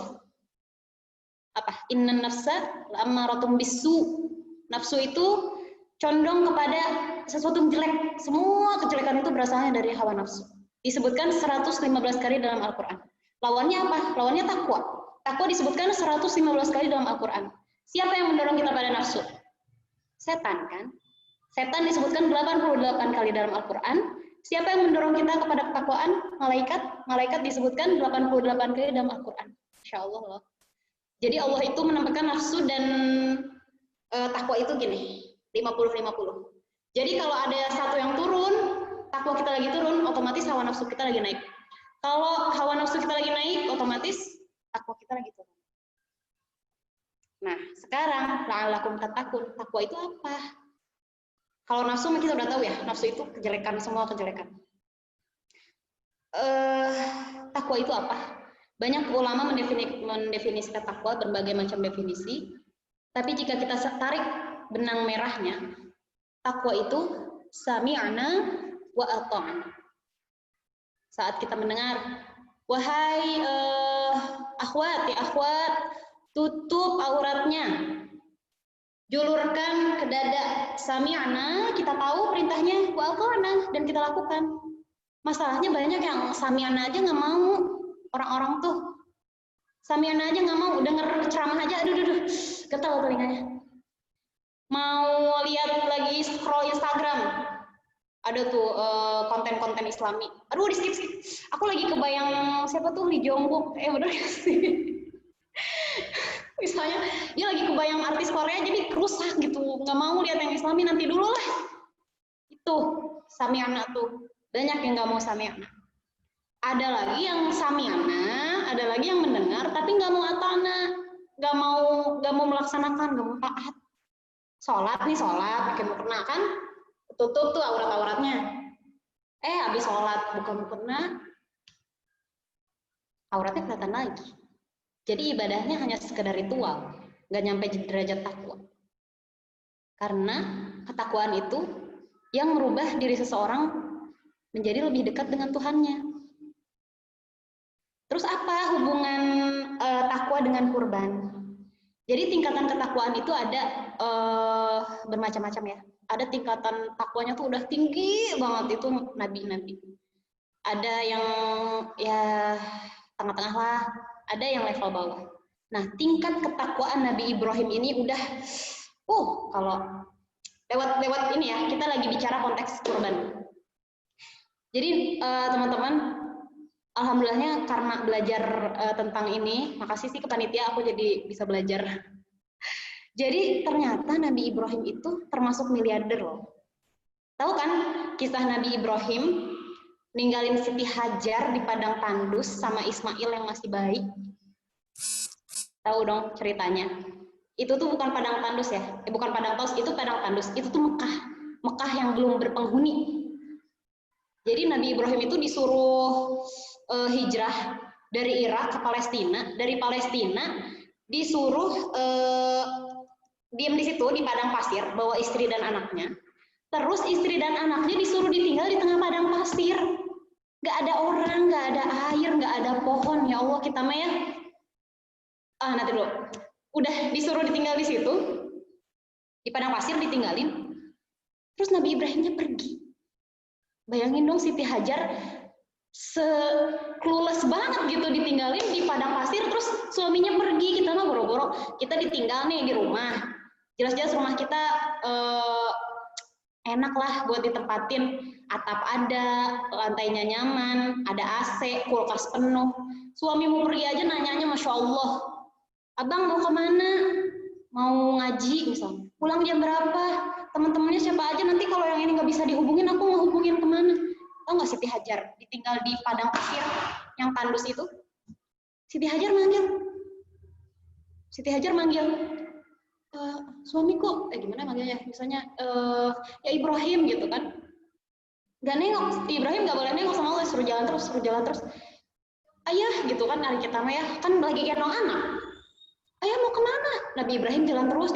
Apa? Innan nafsa la'ammaratun bis-su'. Nafsu itu condong kepada sesuatu yang jelek. Semua kejelekan itu berasalnya dari hawa nafsu. Disebutkan 115 kali dalam Al-Quran. Lawannya apa? Lawannya takwa. Takwa disebutkan 115 kali dalam Al-Quran. Siapa yang mendorong kita pada nafsu? Setan, kan? Setan disebutkan 88 kali dalam Al-Quran. Siapa yang mendorong kita kepada ketakwaan? Malaikat. Malaikat disebutkan 88 kali dalam Al-Quran. Insya Allah loh. Jadi Allah itu menambahkan nafsu dan takwa itu gini, 50-50. Jadi kalau ada satu yang turun, takwa kita lagi turun, otomatis hawa nafsu kita lagi naik. Kalau hawa nafsu kita lagi naik, otomatis takwa kita lagi turun. Nah, sekarang la'allakum tattaqun. Takwa itu apa? Kalau nafsu kita udah tahu ya, nafsu itu kejelekan, semua kejelekan. Takwa itu apa? Banyak ulama mendefinisikan takwa, berbagai macam definisi. Tapi jika kita tarik benang merahnya, takwa itu sami'na wa ata'na. Saat kita mendengar, wahai akhwat, tutup auratnya, julurkan ke dada. Sami'na, kita tahu perintahnya, wa ata'na, dan kita lakukan. Masalahnya banyak yang sami'na aja nggak mau. Orang-orang tuh sami'na aja nggak mau, denger ceramah aja, aduh, gatal telinganya. Mau lihat lagi scroll Instagram, ada tuh konten-konten Islami. Aduh, di skip. Aku lagi kebayang siapa tuh, Lee Jong Wook. Bener gak sih? Misalnya dia lagi kebayang artis Korea, jadi rusak gitu. Nggak mau lihat yang Islami, nanti dulu lah. Itu sami'na tuh. Banyak yang nggak mau sami'na. Ada lagi yang sami'na, ada lagi yang mendengar tapi nggak mau ata'na, nggak mau melaksanakan, nggak mau taat. Sholat, pakai mukena kan, tutup tuh auratnya. Habis sholat buka mukena, auratnya kelihatan lagi. Jadi ibadahnya hanya sekedar ritual, nggak nyampe derajat takwa. Karena ketakwaan itu yang merubah diri seseorang menjadi lebih dekat dengan Tuhannya. Terus apa hubungan takwa dengan kurban? Jadi tingkatan ketakwaan itu ada bermacam-macam ya. Ada tingkatan takwanya tuh udah tinggi banget, itu nabi-nabi. Ada yang ya tengah-tengah lah, ada yang level bawah. Nah, tingkat ketakwaan Nabi Ibrahim ini udah kalau lewat ini ya, kita lagi bicara konteks kurban. Jadi teman-teman, alhamdulillahnya karena belajar tentang ini, makasih sih ke panitia aku jadi bisa belajar. Jadi ternyata Nabi Ibrahim itu termasuk miliarder loh. Tahu kan kisah Nabi Ibrahim ninggalin Siti Hajar di padang tandus sama Ismail yang masih bayi? Tahu dong ceritanya. Itu tuh bukan padang tandus ya, bukan padang tandus, itu padang tandus. Itu tuh Mekah yang belum berpenghuni. Jadi Nabi Ibrahim itu disuruh hijrah dari Irak ke Palestina, dari Palestina disuruh diam di situ di padang pasir bawa istri dan anaknya. Terus istri dan anaknya disuruh ditinggal di tengah padang pasir. Gak ada orang, gak ada air, gak ada pohon. Ya Allah, kita mah ya. Nanti dulu. Udah disuruh ditinggal di situ, di padang pasir ditinggalin. Terus Nabi Ibrahimnya pergi. Bayangin dong Siti Hajar clueless banget gitu ditinggalin di padang pasir, terus suaminya pergi, kita mah boro-boro, kita ditinggal nih di rumah. Jelas-jelas rumah kita enak lah buat ditempatin, atap ada, lantainya nyaman, ada AC, kulkas penuh. Suamimu pergi aja nanyanya Masya Allah, abang mau kemana? Mau ngaji misalnya, pulang jam berapa? Teman-temannya siapa aja, nanti kalau yang ini nggak bisa dihubungin, aku mau hubungin kemana? Tahu nggak Siti Hajar ditinggal di padang pasir yang tandus itu? Siti Hajar manggil suamiku, gimana manggilnya? Misalnya ya Ibrahim gitu kan? Gak nengok, Ibrahim gak boleh nengok sama Allah, suruh jalan terus. Ayah gitu kan, hari kita mah ya kan lagi gendong anak. Ayah mau kemana? Nabi Ibrahim jalan terus.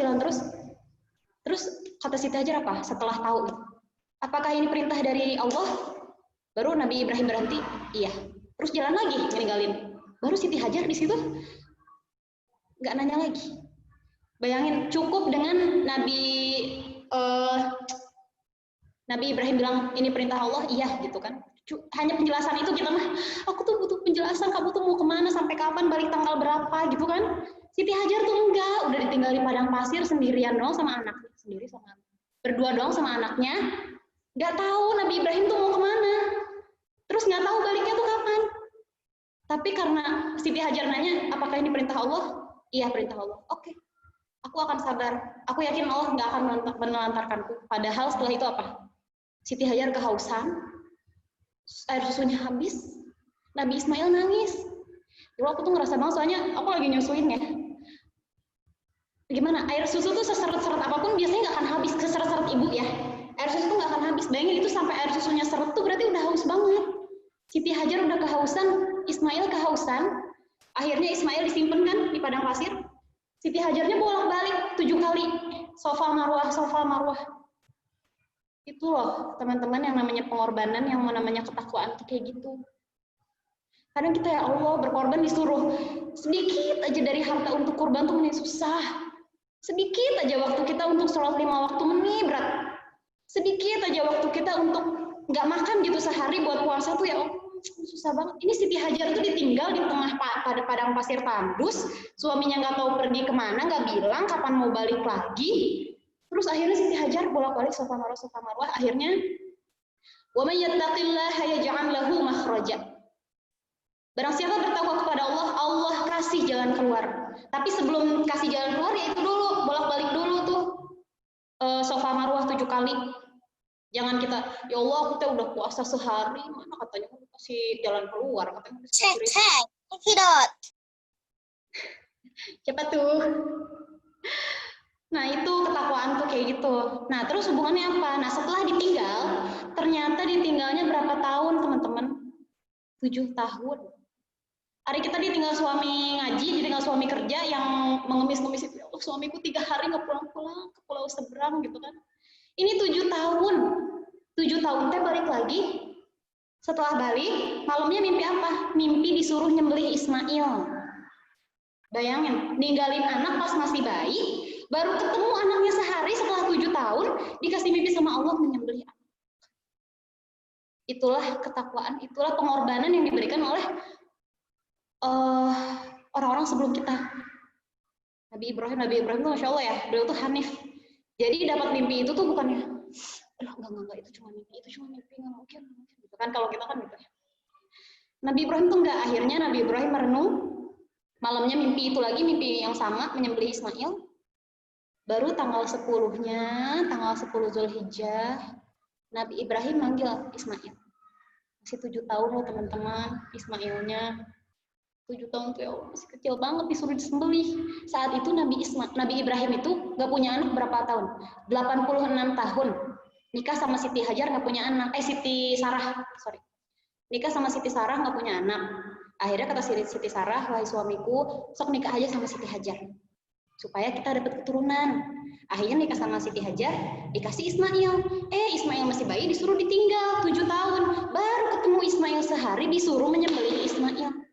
Terus kata Siti Hajar apa? Setelah tahu, apakah ini perintah dari Allah? Baru Nabi Ibrahim berhenti, iya. Terus jalan lagi, meninggalin. Baru Siti Hajar di situ nggak nanya lagi. Bayangin, cukup dengan Nabi Ibrahim bilang ini perintah Allah, iya gitu kan. Hanya penjelasan itu kita mah, aku tuh butuh penjelasan, kamu tuh mau kemana, sampai kapan, balik tanggal berapa gitu kan. Siti Hajar tuh enggak, udah ditinggal di padang pasir sendirian doang sama anaknya, berdua doang sama anaknya, nggak tahu Nabi Ibrahim tuh mau kemana, terus nggak tahu baliknya tuh kapan. Tapi karena Siti Hajar nanya, apakah ini perintah Allah? Iya perintah Allah. Oke, aku akan sabar. Aku yakin Allah nggak akan menelantarkanku. Padahal setelah itu apa? Siti Hajar kehausan, air susunya habis, Nabi Ismail nangis. Dulu aku tuh ngerasa banget, soalnya aku lagi nyusuin ya. Gimana? Air susu tuh seseret-seret apapun biasanya nggak akan habis, seseret-seret ibu ya. Air susu tuh nggak akan habis. Bayangin itu sampai air susunya seret tuh berarti udah haus banget. Siti Hajar udah kehausan, Ismail kehausan. Akhirnya Ismail disimpan kan di padang pasir. Siti Hajarnya bolak-balik 7 kali. Sofa Marwah. Itu loh teman-teman yang namanya pengorbanan, yang namanya ketakwaan tuh kayak gitu. Kadang kita ya Allah berkorban disuruh sedikit aja dari harta untuk kurban tuh menjadi susah. Sedikit aja waktu kita untuk sholat 5 waktu menit berat. Sedikit aja waktu kita untuk nggak makan gitu sehari buat puasa tuh ya susah banget. Ini Siti Hajar tuh ditinggal di tengah padang pasir tandus, suaminya nggak tahu pergi kemana, nggak bilang kapan mau balik lagi. Terus akhirnya Siti Hajar bolak-balik Safa Marwah. Akhirnya wa may yattaqillaha yaj'al lahu makhraja. Barang siapa bertakwa kepada Allah, Allah kasih jalan keluar. Tapi sebelum kasih jalan keluar, ya itu dulu, bolak-balik dulu tuh Safa Marwah 7 kali. Jangan kita, ya Allah aku tuh udah puasa sehari, mana katanya aku kasih jalan keluar. Katanya Cek. Siapa tuh? Nah itu ketakwaan tuh kayak gitu. Nah terus hubungannya apa? Nah setelah ditinggal, ternyata ditinggalnya berapa tahun teman-teman? 7 tahun. Hari kita ditinggal suami ngaji, ditinggal suami kerja yang mengemis-ngemis itu. Oh, suamiku 3 hari nggak pulang-pulang ke pulau seberang gitu kan. Ini 7 tahun. 7 tahun teh balik lagi. Setelah balik, malamnya mimpi apa? Mimpi disuruh nyembelih Ismail. Bayangin, ninggalin anak pas masih bayi, baru ketemu anaknya sehari setelah 7 tahun, dikasih mimpi sama Allah menyembelih anak. Itulah ketakwaan, itulah pengorbanan yang diberikan oleh orang-orang sebelum kita. Nabi Ibrahim tuh Masya Allah ya, beliau tuh hanif. Jadi dapat mimpi itu tuh bukannya, enggak, itu cuma mimpi, nggak mungkin. Gitu kan, kalau kita kan gitu ya. Nabi Ibrahim tuh enggak, akhirnya Nabi Ibrahim merenung, malamnya mimpi itu lagi, mimpi yang sama, menyembelih Ismail. Baru tanggal 10-nya, tanggal 10 Zulhijjah, Nabi Ibrahim manggil Ismail. Masih 7 tahun loh teman-teman, Ismailnya. 7 tahun tuh ya Allah, masih kecil banget, disuruh disembelih. Saat itu Nabi Ibrahim itu gak punya anak berapa tahun? 86 tahun. Nikah sama Siti Hajar gak punya anak. Siti Sarah, sorry. Nikah sama Siti Sarah gak punya anak. Akhirnya kata Siti Sarah, wahai suamiku, sok nikah aja sama Siti Hajar. Supaya kita dapat keturunan. Akhirnya nikah sama Siti Hajar, dikasih Ismail. Ismail masih bayi, disuruh ditinggal 7 tahun. Baru ketemu Ismail sehari, disuruh menyembelih Ismail.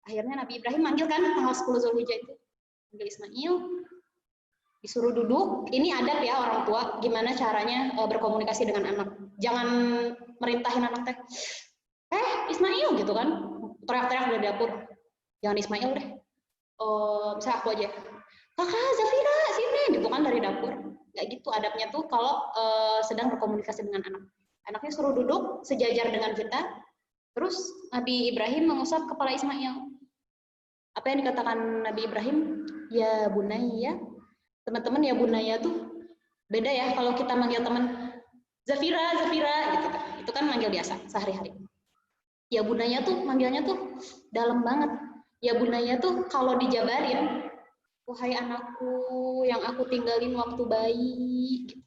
Akhirnya Nabi Ibrahim manggil kan tanggal 10 Zulhijjah itu. Manggil Ismail, disuruh duduk. Ini adab ya orang tua, gimana caranya berkomunikasi dengan anak. Jangan merintahin anak teh. Ismail gitu kan. Teriak-teriak dari dapur. Jangan Ismail deh. Misalnya aku aja. Kakak Zafira, sini gitu kan dari dapur. Nggak gitu adabnya tuh kalau sedang berkomunikasi dengan anak. Anaknya suruh duduk sejajar dengan kita. Terus Nabi Ibrahim mengusap kepala Ismail. Apa yang dikatakan Nabi Ibrahim? Ya bunayya. Teman-teman, ya bunayya tuh beda ya kalau kita manggil teman Zafira gitu. Itu kan manggil biasa sehari-hari. Ya bunayya tuh manggilnya tuh dalam banget. Ya bunayya tuh kalau dijabarin, wahai anakku yang aku tinggalin waktu bayi, gitu.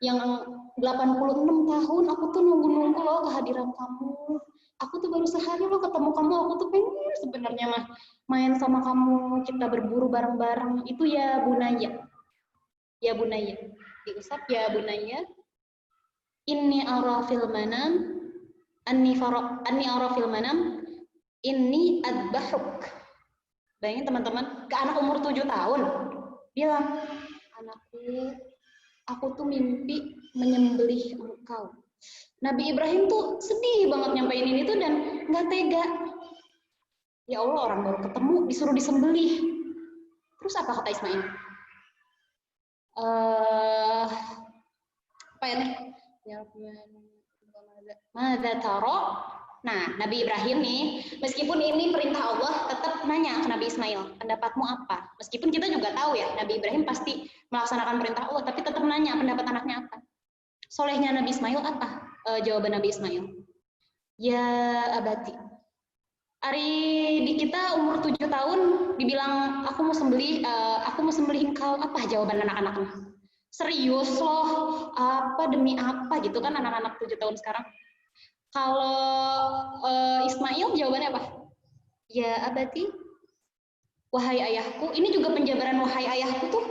Yang 86 tahun aku tuh nunggu-nunggu loh kehadiran kamu. Aku tuh baru sehari loh ketemu kamu, aku tuh pengen sebenarnya mah main sama kamu, kita berburu bareng-bareng. Itu ya bunayya. Ya bunayya. Diusap ya bunayya. Inni ara fil manam anni ara fil manam inni adbahuk. Bayangin teman-teman, ke anak umur 7 tahun bilang, anakku, aku tuh mimpi menyembelih engkau. Nabi Ibrahim tuh sedih banget nyampein ini tuh dan nggak tega. Ya Allah, orang baru ketemu disuruh disembelih. Terus apa kata Ismail? Apa ya nih? Mada taro. Nah, Nabi Ibrahim nih, meskipun ini perintah Allah, tetap nanya ke Nabi Ismail, pendapatmu apa? Meskipun kita juga tahu ya, Nabi Ibrahim pasti melaksanakan perintah Allah, tapi tetap nanya pendapat anaknya apa. Solehnya Nabi Ismail apa? Jawaban Nabi Ismail. Ya abati. Ari di kita umur 7 tahun dibilang aku mau sembelih engkau, apa jawaban anak-anaknya? Serius loh, apa demi apa gitu kan anak-anak 7 tahun sekarang. Kalau Ismail jawabannya apa? Ya abati, wahai ayahku. Ini juga penjabaran wahai ayahku tuh.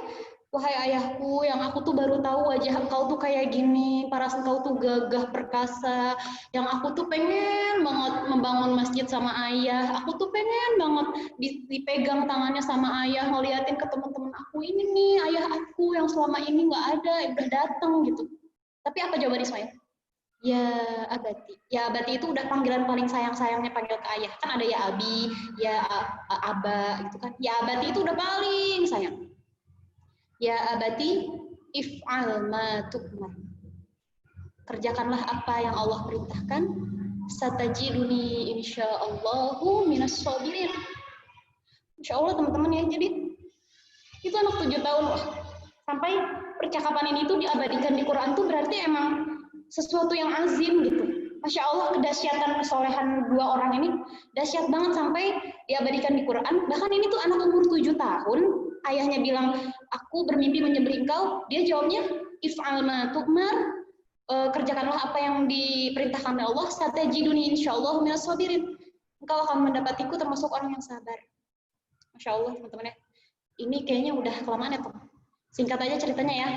Wahai ayahku, yang aku tuh baru tahu wajah engkau tuh kayak gini, paras engkau tuh gagah perkasa. Yang aku tuh pengen banget membangun masjid sama ayah. Aku tuh pengen banget dipegang tangannya sama ayah, ngeliatin ke teman-teman aku, ini nih ayah aku yang selama ini nggak ada, udah datang gitu. Tapi apa jawaban Ismail? Ya abati. Ya abati itu udah panggilan paling sayang-sayangnya panggil ke ayah. Kan ada ya abi, ya aba gitu kan. Ya abati itu udah paling sayang. Ya abati if'al ma tu'mar. Kerjakanlah apa yang Allah perintahkan. Satajiduni insyaallahu minas sabirin. Insyaallah teman-teman ya. Jadi itu anak 7 tahun loh. Sampai percakapan ini tuh diabadikan di Quran tuh berarti emang sesuatu yang azim gitu. Masya Allah, kedahsyatan kesolehan 2 orang ini dahsyat banget sampai diabadikan di Quran. Bahkan ini tuh anak umur 7 tahun, ayahnya bilang, aku bermimpi menyembelih engkau. Dia jawabnya, if'al ma tu'mar, kerjakanlah apa yang diperintahkan oleh Allah, satajiduni insyaallah minas sabirin. Engkau akan mendapatiku termasuk orang yang sabar. Masya Allah teman-teman ya. Ini kayaknya udah kelamaan ya, Tom. Singkat aja ceritanya ya.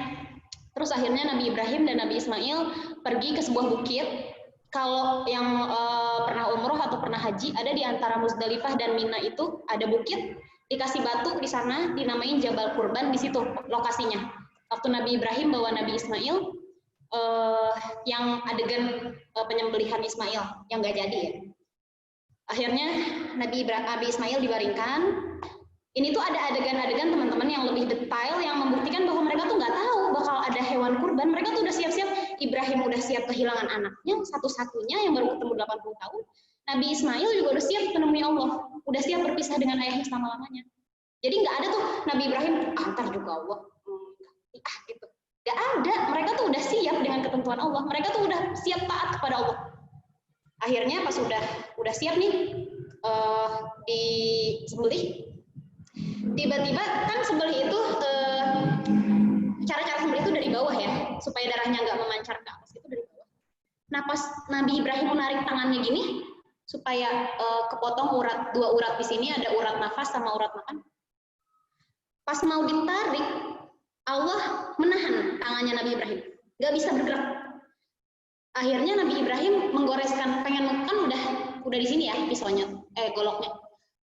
Terus akhirnya Nabi Ibrahim dan Nabi Ismail pergi ke sebuah bukit. kalau yang pernah umroh atau pernah haji, ada di antara Muzdalifah dan Mina itu ada bukit, dikasih batu di sana, dinamain Jabal Kurban, di situ lokasinya. Waktu Nabi Ibrahim bawa Nabi Ismail, yang adegan penyembelihan Ismail, yang nggak jadi ya. Akhirnya Nabi Ismail dibaringkan. Ini tuh ada adegan-adegan teman-teman yang lebih detail yang membuktikan bahwa mereka tuh nggak tahu bakal ada hewan kurban. Mereka tuh udah siap-siap. Ibrahim udah siap kehilangan anaknya satu-satunya yang baru ketemu 80 tahun. Nabi Ismail juga udah siap menemui Allah. Udah siap berpisah dengan ayahnya selama-lamanya. Jadi nggak ada tuh Nabi Ibrahim, antar juga Allah. Gitu. Nggak ada. Mereka tuh udah siap dengan ketentuan Allah. Mereka tuh udah siap taat kepada Allah. Akhirnya pas udah siap nih disembelih, tiba-tiba kan sembelih itu cara-cara sembelih itu dari bawah ya, supaya darahnya nggak memancar ke atas, itu dari bawah. Nah pas Nabi Ibrahim menarik tangannya gini supaya kepotong dua urat di sini, ada urat nafas sama urat makan. Pas mau ditarik, Allah menahan tangannya Nabi Ibrahim, nggak bisa bergerak. Akhirnya Nabi Ibrahim menggoreskan, pengen kan udah di sini ya pisaunya, goloknya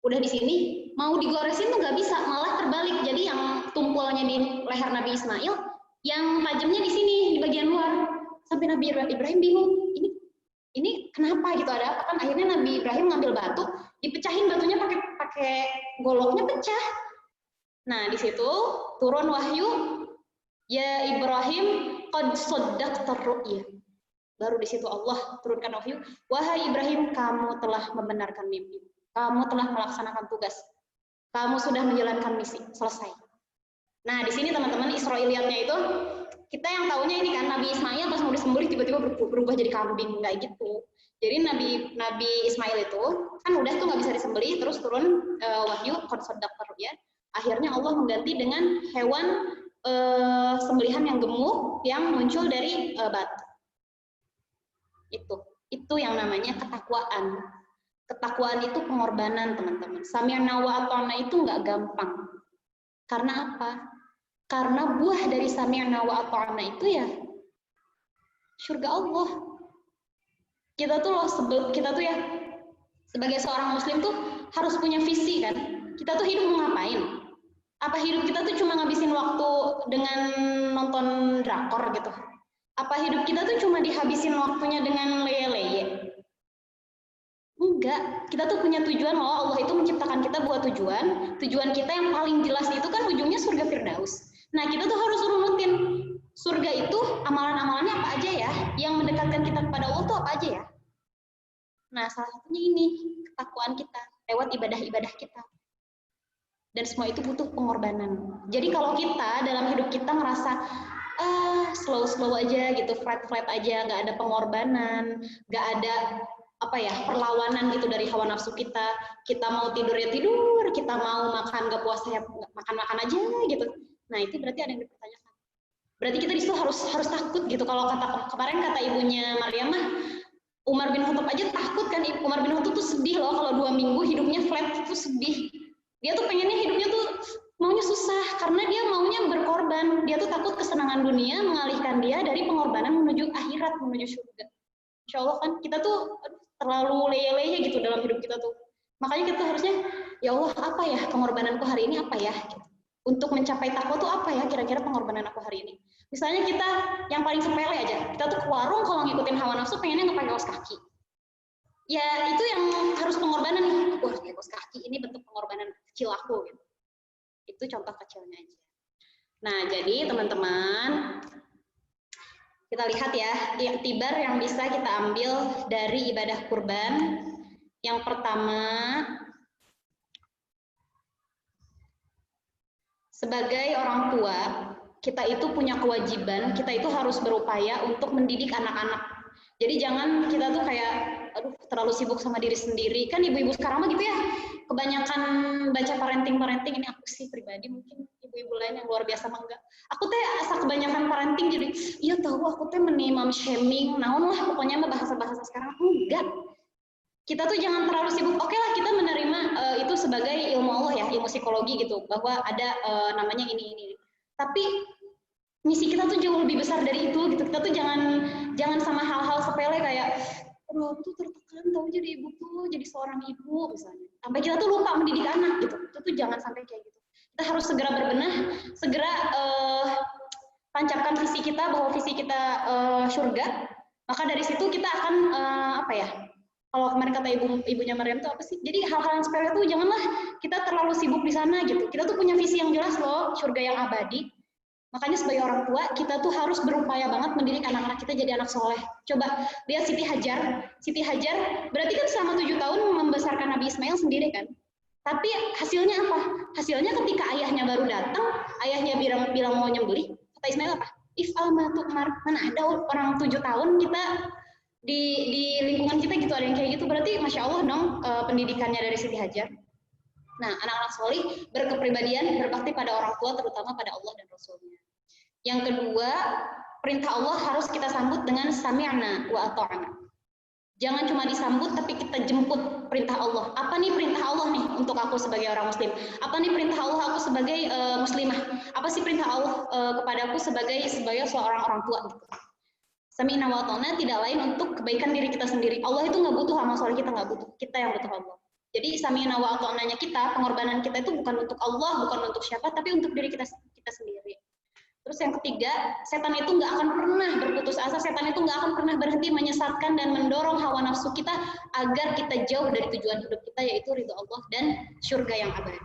udah di sini, mau digoresin tuh nggak bisa, malah terbalik. Jadi yang tumpulnya di leher Nabi Ismail, yang tajamnya di sini di bagian luar. Sampai Nabi Ibrahim bingung, ini kenapa gitu, ada apa kan? Akhirnya Nabi Ibrahim ngambil batu, dipecahin batunya pakai goloknya, pecah. Nah di situ turun wahyu, ya Ibrahim qad shaddaqta ru'ya. Baru di situ Allah turunkan wahyu, wahai Ibrahim, kamu telah membenarkan mimpi. Kamu telah melaksanakan tugas. Kamu sudah menjalankan misi. Selesai. Nah, di sini teman-teman Israiliyatnya itu, kita yang taunya ini kan, Nabi Ismail pas mau disembelih tiba-tiba berubah jadi kambing. Nggak gitu. Jadi Nabi Ismail itu, kan udah tuh nggak bisa disembelih, terus turun wahyu, qad shaddaqta ru'ya. Akhirnya Allah mengganti dengan hewan sembelihan yang gemuk, yang muncul dari batu. Itu yang namanya ketakwaan. Ketakwaan itu pengorbanan, teman-teman. Sami'na wa ata'na itu nggak gampang. Karena apa? Karena buah dari sami'na wa ata'na itu ya surga Allah. Kita tuh ya sebagai seorang muslim tuh harus punya visi kan. Kita tuh hidup mau ngapain? Apa hidup kita tuh cuma ngabisin waktu dengan nonton drakor gitu? Apa hidup kita tuh cuma dihabisin waktunya dengan leye-leye? Enggak, kita tuh punya tujuan loh. Allah itu menciptakan kita buat tujuan. Tujuan kita yang paling jelas itu kan ujungnya surga Firdaus. Nah, kita tuh harus runutin. Surga itu amalan-amalannya apa aja ya? Yang mendekatkan kita kepada Allah tuh apa aja ya? Nah, salah satunya ini, ketakwaan kita lewat ibadah-ibadah kita. Dan semua itu butuh pengorbanan. Jadi kalau kita dalam hidup kita ngerasa slow aja gitu, flat aja, nggak ada pengorbanan, nggak ada perlawanan gitu dari hawa nafsu kita. Kita mau tidur ya tidur, kita mau makan nggak puasa ya makan aja gitu. Nah itu berarti ada yang dipertanyakan. Berarti kita di situ harus takut gitu. Kalau kemarin kata ibunya Maryam mah, Umar bin Khattab aja takut kan. Umar bin Khattab tuh sedih loh kalau 2 minggu hidupnya flat, itu sedih. Dia tuh pengennya hidupnya tuh maunya susah karena dia maunya berkorban. Dia tuh takut kesenangan dunia mengalihkan dia dari pengorbanan menuju akhirat, menuju surga. Insya Allah kan kita tuh terlalu leye-leye gitu dalam hidup kita tuh. Makanya kita harusnya, ya Allah apa ya pengorbananku hari ini apa ya? Gitu. Untuk mencapai takwa tuh apa ya kira-kira pengorbanan aku hari ini? Misalnya kita yang paling sepele aja, kita tuh ke warung kalau ngikutin hawa nafsu pengennya nggak pakai kaos kaki. Ya itu yang harus pengorbanan nih. Aku harus pakai kaos kaki, ini bentuk pengorbanan kecil aku. Gitu. Itu contoh kecilnya aja. Nah jadi teman-teman, kita lihat ya, iktibar yang bisa kita ambil dari ibadah kurban. Yang pertama, sebagai orang tua, kita itu punya kewajiban, kita itu harus berupaya untuk mendidik anak-anak. Jadi jangan kita tuh kayak, aduh terlalu sibuk sama diri sendiri. Kan ibu-ibu sekarang mah gitu ya, kebanyakan baca parenting, ini aku sih pribadi, mungkin ibu-ibu lain yang luar biasa mah enggak. Aku teh asa kebanyakan parenting jadi, iya tahu aku teh mom shaming, naon lah pokoknya mah bahasa-bahasa sekarang, enggak. Kita tuh jangan terlalu sibuk, oke lah kita menerima itu sebagai ilmu Allah ya, ilmu psikologi gitu, bahwa ada namanya ini. Tapi misi kita tuh jauh lebih besar dari itu gitu. Kita tuh jangan sama hal-hal sepele kayak Aduh, aku tuh tertekan tahu jadi ibu tuh, jadi seorang ibu misalnya. Sampai kita tuh lupa mendidik anak gitu. Itu tuh jangan sampai kayak gitu. Kita harus segera berbenah, segera tancapkan visi kita bahwa visi kita surga. Maka dari situ kita akan apa ya? Kalau kemarin kata ibunya Maryam tuh apa sih? Jadi hal-hal yang sepele tuh janganlah kita terlalu sibuk di sana gitu. Kita tuh punya visi yang jelas loh, surga yang abadi. Makanya sebagai orang tua, kita tuh harus berupaya banget mendidik anak-anak kita jadi anak soleh. Coba lihat Siti Hajar. Siti Hajar berarti kan selama 7 tahun membesarkan Nabi Ismail sendiri kan. Tapi hasilnya apa? Hasilnya ketika ayahnya baru datang, ayahnya bilang mau nyembelih, kata Ismail apa? If'al ma tu'mar. Mana ada orang 7 tahun kita di lingkungan kita gitu ada yang kayak gitu. Berarti Masya Allah dong pendidikannya dari Siti Hajar. Nah, anak-anak solih berkepribadian, berbakti pada orang tua, terutama pada Allah dan Rasulnya. Yang kedua, perintah Allah harus kita sambut dengan sami'na wa ata'na. Jangan cuma disambut, tapi kita jemput perintah Allah. Apa nih perintah Allah nih untuk aku sebagai orang muslim? Apa nih perintah Allah aku sebagai muslimah? Apa sih perintah Allah kepadaku sebagai seorang orang tua? Gitu. Sami'na wa ata'na tidak lain untuk kebaikan diri kita sendiri. Allah itu nggak butuh amal soleh kita, nggak butuh. Kita yang butuh Allah. Jadi sami'na wa ata'nanya kita, pengorbanan kita itu bukan untuk Allah, bukan untuk siapa, tapi untuk diri kita sendiri. Terus yang ketiga, setan itu nggak akan pernah berputus asa, setan itu nggak akan pernah berhenti menyesatkan dan mendorong hawa nafsu kita agar kita jauh dari tujuan hidup kita, yaitu ridho Allah dan surga yang abadi.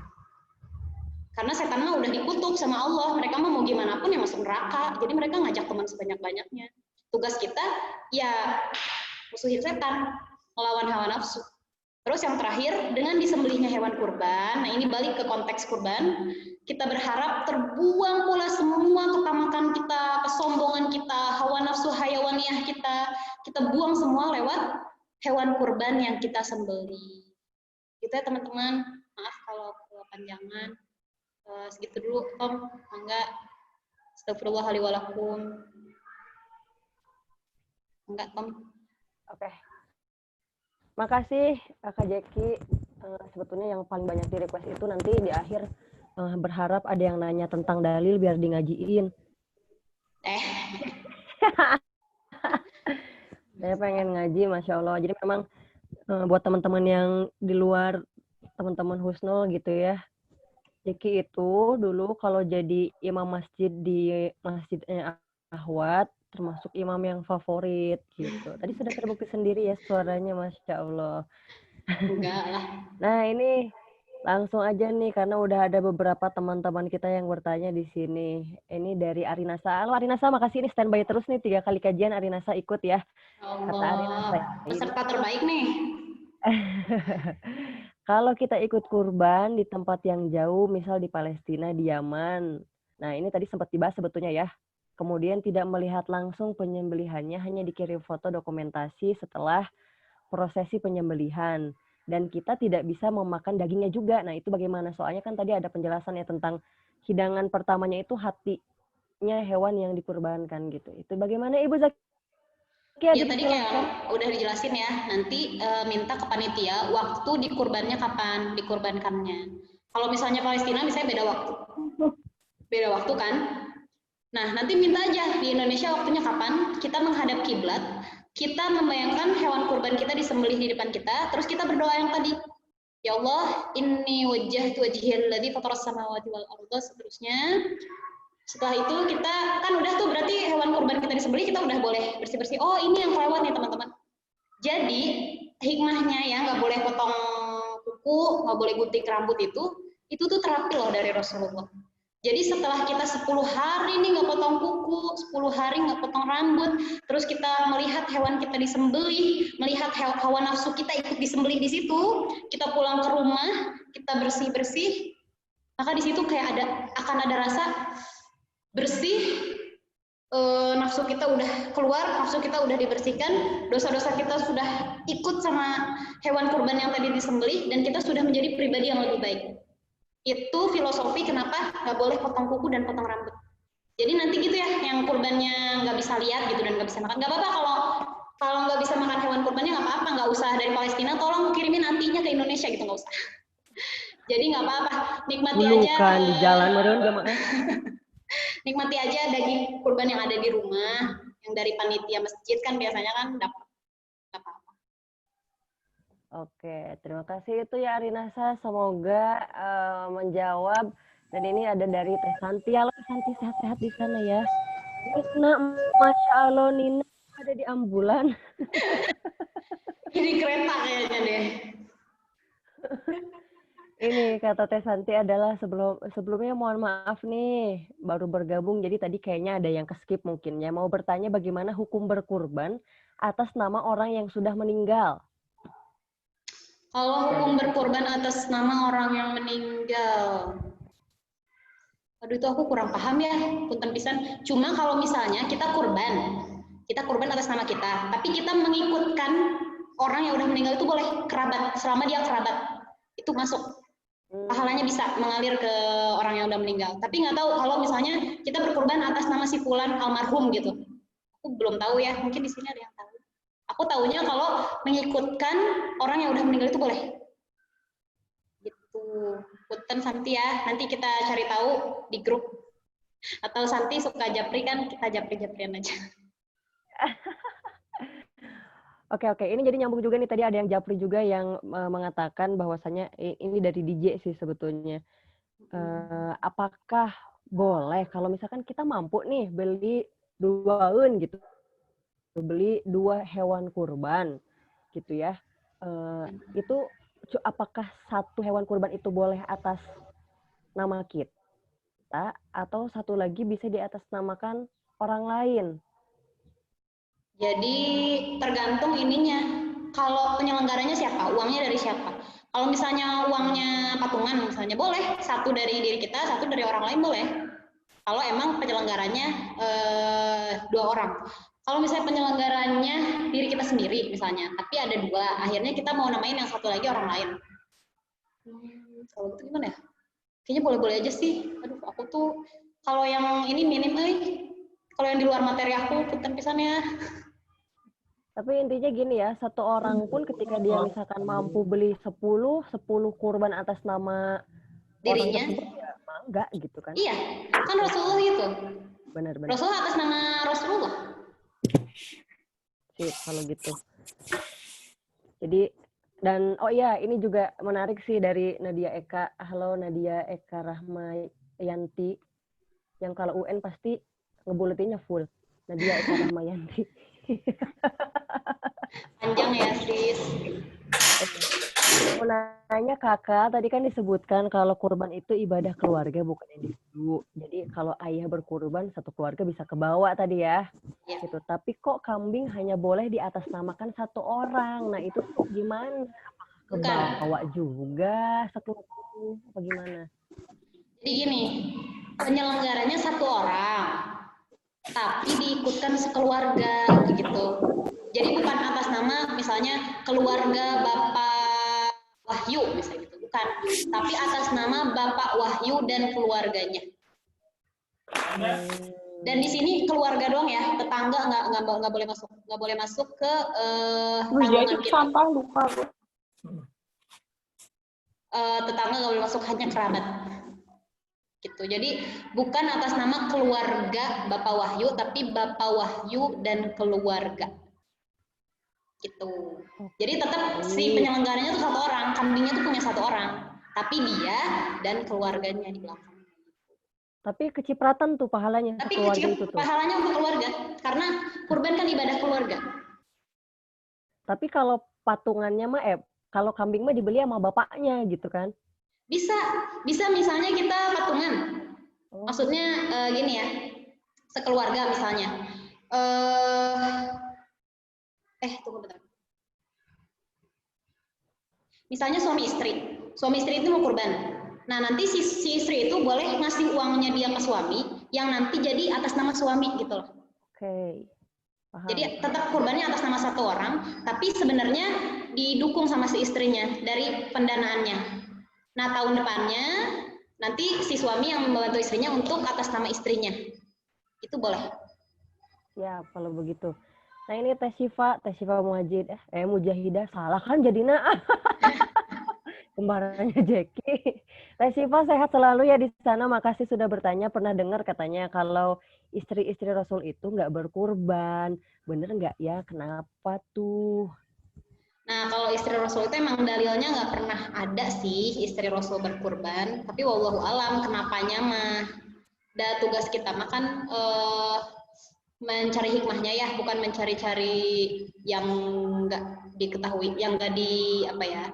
Karena setan mah udah dikutuk sama Allah, mereka mah mau gimana pun ya masuk neraka, jadi mereka ngajak teman sebanyak-banyaknya. Tugas kita ya musuhin setan, melawan hawa nafsu. Terus yang terakhir, dengan disembelihnya hewan kurban, nah ini balik ke konteks kurban, kita berharap terbuang pula semua ketamakan kita, kesombongan kita, hawa nafsu hayawaniah kita buang semua lewat hewan kurban yang kita sembelih. Gitu ya teman-teman, maaf kalau kepanjangan. Segitu dulu, Tom, enggak. Astagfirullahaladzim walakum. Enggak, Tom. Oke. Makasih Kak Jeki. Sebetulnya yang paling banyak di request itu nanti di akhir berharap ada yang nanya tentang dalil biar di ngajiin. Saya pengen ngaji, Masya Allah. Jadi memang buat teman-teman yang di luar, teman-teman Husnul gitu ya. Jeki itu dulu kalau jadi imam masjid di masjidnya Ahwat, termasuk imam yang favorit gitu. Tadi sudah terbukti sendiri ya suaranya, Masya Allah. Enggak lah. Nah ini langsung aja nih karena udah ada beberapa teman-teman kita yang bertanya di sini. Ini dari Arinasa. Halo Arinasa, makasih ini standby terus nih 3 kali kajian Arinasa ikut ya. Kata Arinasa. Peserta terbaik nih. Kalau kita ikut kurban di tempat yang jauh, misal di Palestina, di Yaman. Nah ini tadi sempat dibahas sebetulnya ya. Kemudian tidak melihat langsung penyembelihannya, hanya dikirim foto dokumentasi setelah prosesi penyembelihan. Dan kita tidak bisa memakan dagingnya juga. Nah itu bagaimana? Soalnya kan tadi ada penjelasannya tentang hidangan pertamanya itu hatinya hewan yang dikurbankan gitu. Itu bagaimana Ibu Zakia? Ya tadi kayak udah dijelasin ya. Nanti minta ke panitia waktu dikurbannya kapan dikurbankannya. Kalau misalnya Palestina misalnya beda waktu kan. Nah, nanti minta aja di Indonesia waktunya kapan, kita menghadap kiblat, kita membayangkan hewan kurban kita disembelih di depan kita, terus kita berdoa yang tadi. Ya Allah, inni wajjahtu wajhiyal ladzi fataras samawati wal arda, seterusnya. Setelah itu kita kan udah tuh berarti hewan kurban kita disembelih, kita udah boleh bersih-bersih. Oh, ini yang kelewat nih, teman-teman. Jadi, hikmahnya ya nggak boleh potong kuku, nggak boleh gunting rambut itu tuh terapi loh dari Rasulullah. Jadi setelah kita 10 hari nih nggak potong kuku, 10 hari nggak potong rambut, terus kita melihat hewan kita disembelih, melihat hawa nafsu kita ikut disembelih di situ, kita pulang ke rumah, kita bersih-bersih, maka di situ kayak akan ada rasa bersih, nafsu kita udah keluar, nafsu kita udah dibersihkan, dosa-dosa kita sudah ikut sama hewan kurban yang tadi disembelih, dan kita sudah menjadi pribadi yang lebih baik. Itu filosofi kenapa nggak boleh potong kuku dan potong rambut. Jadi nanti gitu ya, yang kurbannya nggak bisa lihat gitu dan nggak bisa makan. Nggak apa-apa kalau nggak bisa makan hewan kurbannya nggak apa-apa, nggak usah dari Palestina, tolong kirimin nantinya ke Indonesia gitu, nggak usah. Jadi nggak apa-apa, nikmati aja. Bukan di jalan meren jamaah. Nikmati aja daging kurban yang ada di rumah, yang dari panitia masjid kan biasanya kan dapat. Nggak apa-apa. Oke, terima kasih itu ya Arinasa. Semoga menjawab. Dan ini ada dari Teh Santi. Halo Teh Santi, sehat-sehat di sana ya. Nina, Masya Allah, Nina ada di ambulan. Ini kereta kayaknya deh. Ini kata Teh Santi adalah sebelumnya mohon maaf nih, baru bergabung jadi tadi kayaknya ada yang keskip mungkin ya. Mau bertanya bagaimana hukum berkurban atas nama orang yang sudah meninggal. Kalau hukum berkorban atas nama orang yang meninggal, aduh itu aku kurang paham ya, punten pisan. Cuma kalau misalnya kita kurban atas nama kita, tapi kita mengikutkan orang yang udah meninggal itu boleh, kerabat, selama dia kerabat, itu masuk. Pahalanya bisa mengalir ke orang yang udah meninggal. Tapi nggak tahu kalau misalnya kita berkorban atas nama si fulan almarhum gitu. Aku belum tahu ya, mungkin di sini ada yang tahu. Aku taunya kalau mengikutkan orang yang udah meninggal itu boleh. Gitu. Punten Santi ya, nanti kita cari tahu di grup. Atau Santi suka japri kan, kita japri-japrian aja. Oke, ini jadi nyambung juga nih, tadi ada yang japri juga yang mengatakan bahwasanya ini dari DJ sih sebetulnya. Apakah boleh kalau misalkan kita mampu nih beli duaun gitu, beli 2 hewan kurban gitu ya, itu apakah 1 hewan kurban itu boleh atas nama kita atau 1 lagi bisa diatasnamakan orang lain? Jadi tergantung ininya. Kalau penyelenggaranya siapa, uangnya dari siapa. Kalau misalnya uangnya patungan misalnya boleh, 1 dari diri kita, 1 dari orang lain boleh. Kalau emang penyelenggaranya 2 orang. Kalau misalnya penyelenggaranya diri kita sendiri misalnya, tapi ada 2, akhirnya kita mau namain yang 1 lagi orang lain. Kalau itu gimana ya? Kayaknya boleh-boleh aja sih. Aduh, aku tuh kalau yang ini minim, kalau yang di luar materi aku, punten pisan ya. Tapi intinya gini ya, 1 orang pun ketika dia misalkan mampu beli 10 kurban atas nama orang Dirinya. tersebut ya mangga gitu kan. Iya, kan Rasulullah itu. Benar. Rasulullah atas nama Rasulullah. Sip, kalau gitu. Jadi, dan oh iya, ini juga menarik sih dari Nadia Eka. Halo Nadia Eka Rahmayanti. Yang kalau UN pasti ngebuletinnya full. Nadia Eka Rahmayanti. Panjang ya, sis. Mau nanya kakak, tadi kan disebutkan kalau kurban itu ibadah keluarga bukan individu. Jadi kalau ayah berkurban, 1 keluarga bisa kebawa tadi ya. Ya. Gitu. Tapi kok kambing hanya boleh diatasnamakan 1 orang. Nah itu kok gimana? Kebawa juga sekeluarga apa gimana? Jadi gini, penyelenggaranya 1 orang, tapi diikutkan sekeluarga begitu. Jadi bukan atas nama misalnya keluarga Bapak Wahyu misalnya gitu, bukan. Tapi atas nama Bapak Wahyu dan keluarganya. Dan di sini keluarga doang ya, tetangga nggak boleh masuk, nggak boleh masuk ke tanggungan kita. Sampah lupa bu. Tetangga nggak boleh masuk, hanya kerabat. Gitu. Jadi bukan atas nama keluarga Bapak Wahyu, tapi Bapak Wahyu dan keluarga. Gitu. Jadi tetap si penyelenggaranya tuh 1 orang, kambingnya tuh punya 1 orang, tapi dia dan keluarganya di belakang. Tapi kecipratan tuh pahalanya. Tapi pahalanya untuk keluarga, karena kurban kan ibadah keluarga. Tapi kalau patungannya mah, kalau kambing mah dibeli sama bapaknya gitu kan? Bisa misalnya kita patungan. Maksudnya gini ya, sekeluarga misalnya. Tunggu bentar. Misalnya suami istri itu mau kurban. Nah nanti si istri itu boleh ngasih uangnya dia ke suami, yang nanti jadi atas nama suami gitu loh. Oke. Paham. Jadi tetap kurbannya atas nama 1 orang, tapi sebenarnya didukung sama si istrinya dari pendanaannya. Nah tahun depannya nanti si suami yang membantu istrinya untuk atas nama istrinya. Itu boleh. Ya, kalau begitu. Nah ini Teh Syifa Mujahidah, salah kan jadinya. Kembarannya Jeki. Teh Syifa sehat selalu ya di sana. Makasih sudah bertanya. Pernah dengar katanya kalau istri-istri Rasul itu nggak berkurban. Bener nggak ya? Kenapa tuh? Nah, kalau istri Rasul itu emang dalilnya nggak pernah ada sih istri Rasul berkurban, tapi wallahu alam kenapanya mah. Dan tugas kita mah kan mencari hikmahnya ya, bukan mencari-cari yang nggak diketahui, yang nggak di apa ya,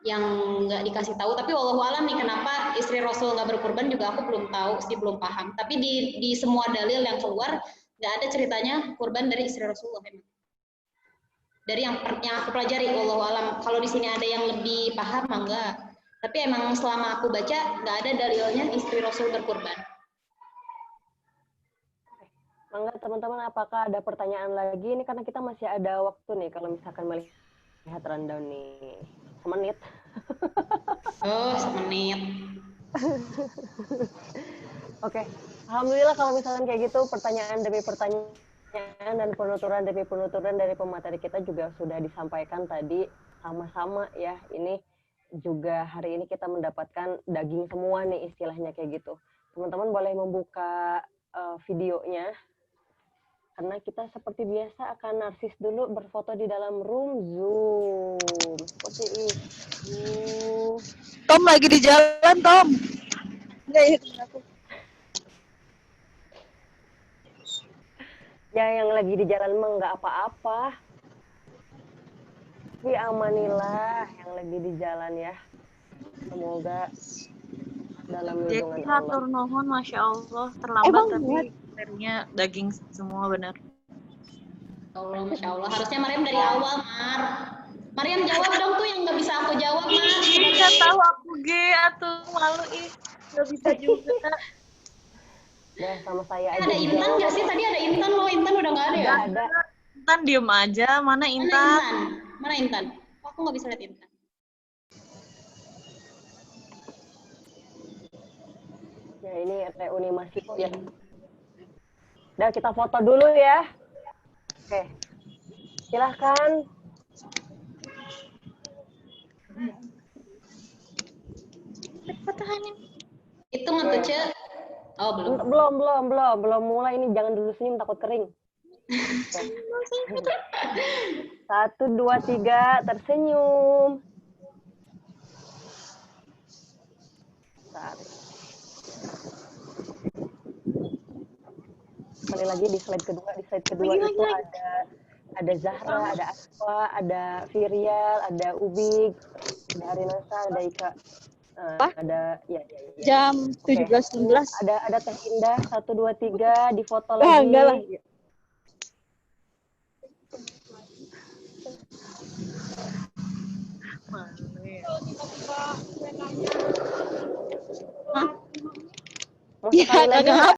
yang nggak dikasih tahu. Tapi wallahu alam nih kenapa istri Rasul nggak berkurban juga aku belum tahu sih, belum paham. Tapi di semua dalil yang keluar nggak ada ceritanya kurban dari istri Rasulullah memang. Dari yang aku pelajari, wallahu alam. Kalau di sini ada yang lebih paham, enggak. Tapi emang selama aku baca, nggak ada dalilnya istri Rasul berkurban. Mangga teman-teman, apakah ada pertanyaan lagi? Ini karena kita masih ada waktu nih, kalau misalkan melihat rundown nih. Semenit. Oh, semenit. Oke. Alhamdulillah kalau misalkan kayak gitu, pertanyaan demi pertanyaan dan penuturan demi penuturan dari pemateri kita juga sudah disampaikan tadi sama-sama ya. Ini juga hari ini kita mendapatkan daging semua nih istilahnya kayak gitu. Teman-teman boleh membuka videonya. Karena kita seperti biasa akan narsis dulu berfoto di dalam room Zoom. Seperti itu. Tom lagi di jalan, Tom. Enggak, ini temen aku. Ya, yang lagi di jalan mah nggak apa-apa. Tapi amanilah yang lagi di jalan ya. Semoga dalam lindungan Jadi Allah. hatur nuhun, Masya Allah, terlambat tapi materinya daging semua benar. Allah, Masya Allah. Harusnya Mariam dari awal, Mar. Mariam jawab dong tuh yang nggak bisa aku jawab, Mar. Nggak tahu aku atuh malu nggak bisa juga. Ya, sama saya aja. Ada Intan nggak sih? Tadi ada Intan loh. Intan udah nggak ada ya? Nggak ada. Intan diem aja, mana Intan? Mana Intan? Aku nggak bisa lihat Intan. Ya, ini reuni mahasiswa ya. Udah, kita foto dulu ya. Oke. Silahkan. Itu nggak Ce? Oh, belum. Belum mulai ini, jangan dulu senyum takut kering. Oke. 1, 2, 3, tersenyum. Sekali lagi di slide kedua, itu ada Zahra, ada Asfa, ada Virial, ada Ubik, ada Arinasa, ada Ika. Ada ya. Jam 17.19. Ada Teh Indah, 1, 2, 3, difoto lagi. Enggak lah. Mau sekali lagi nggak?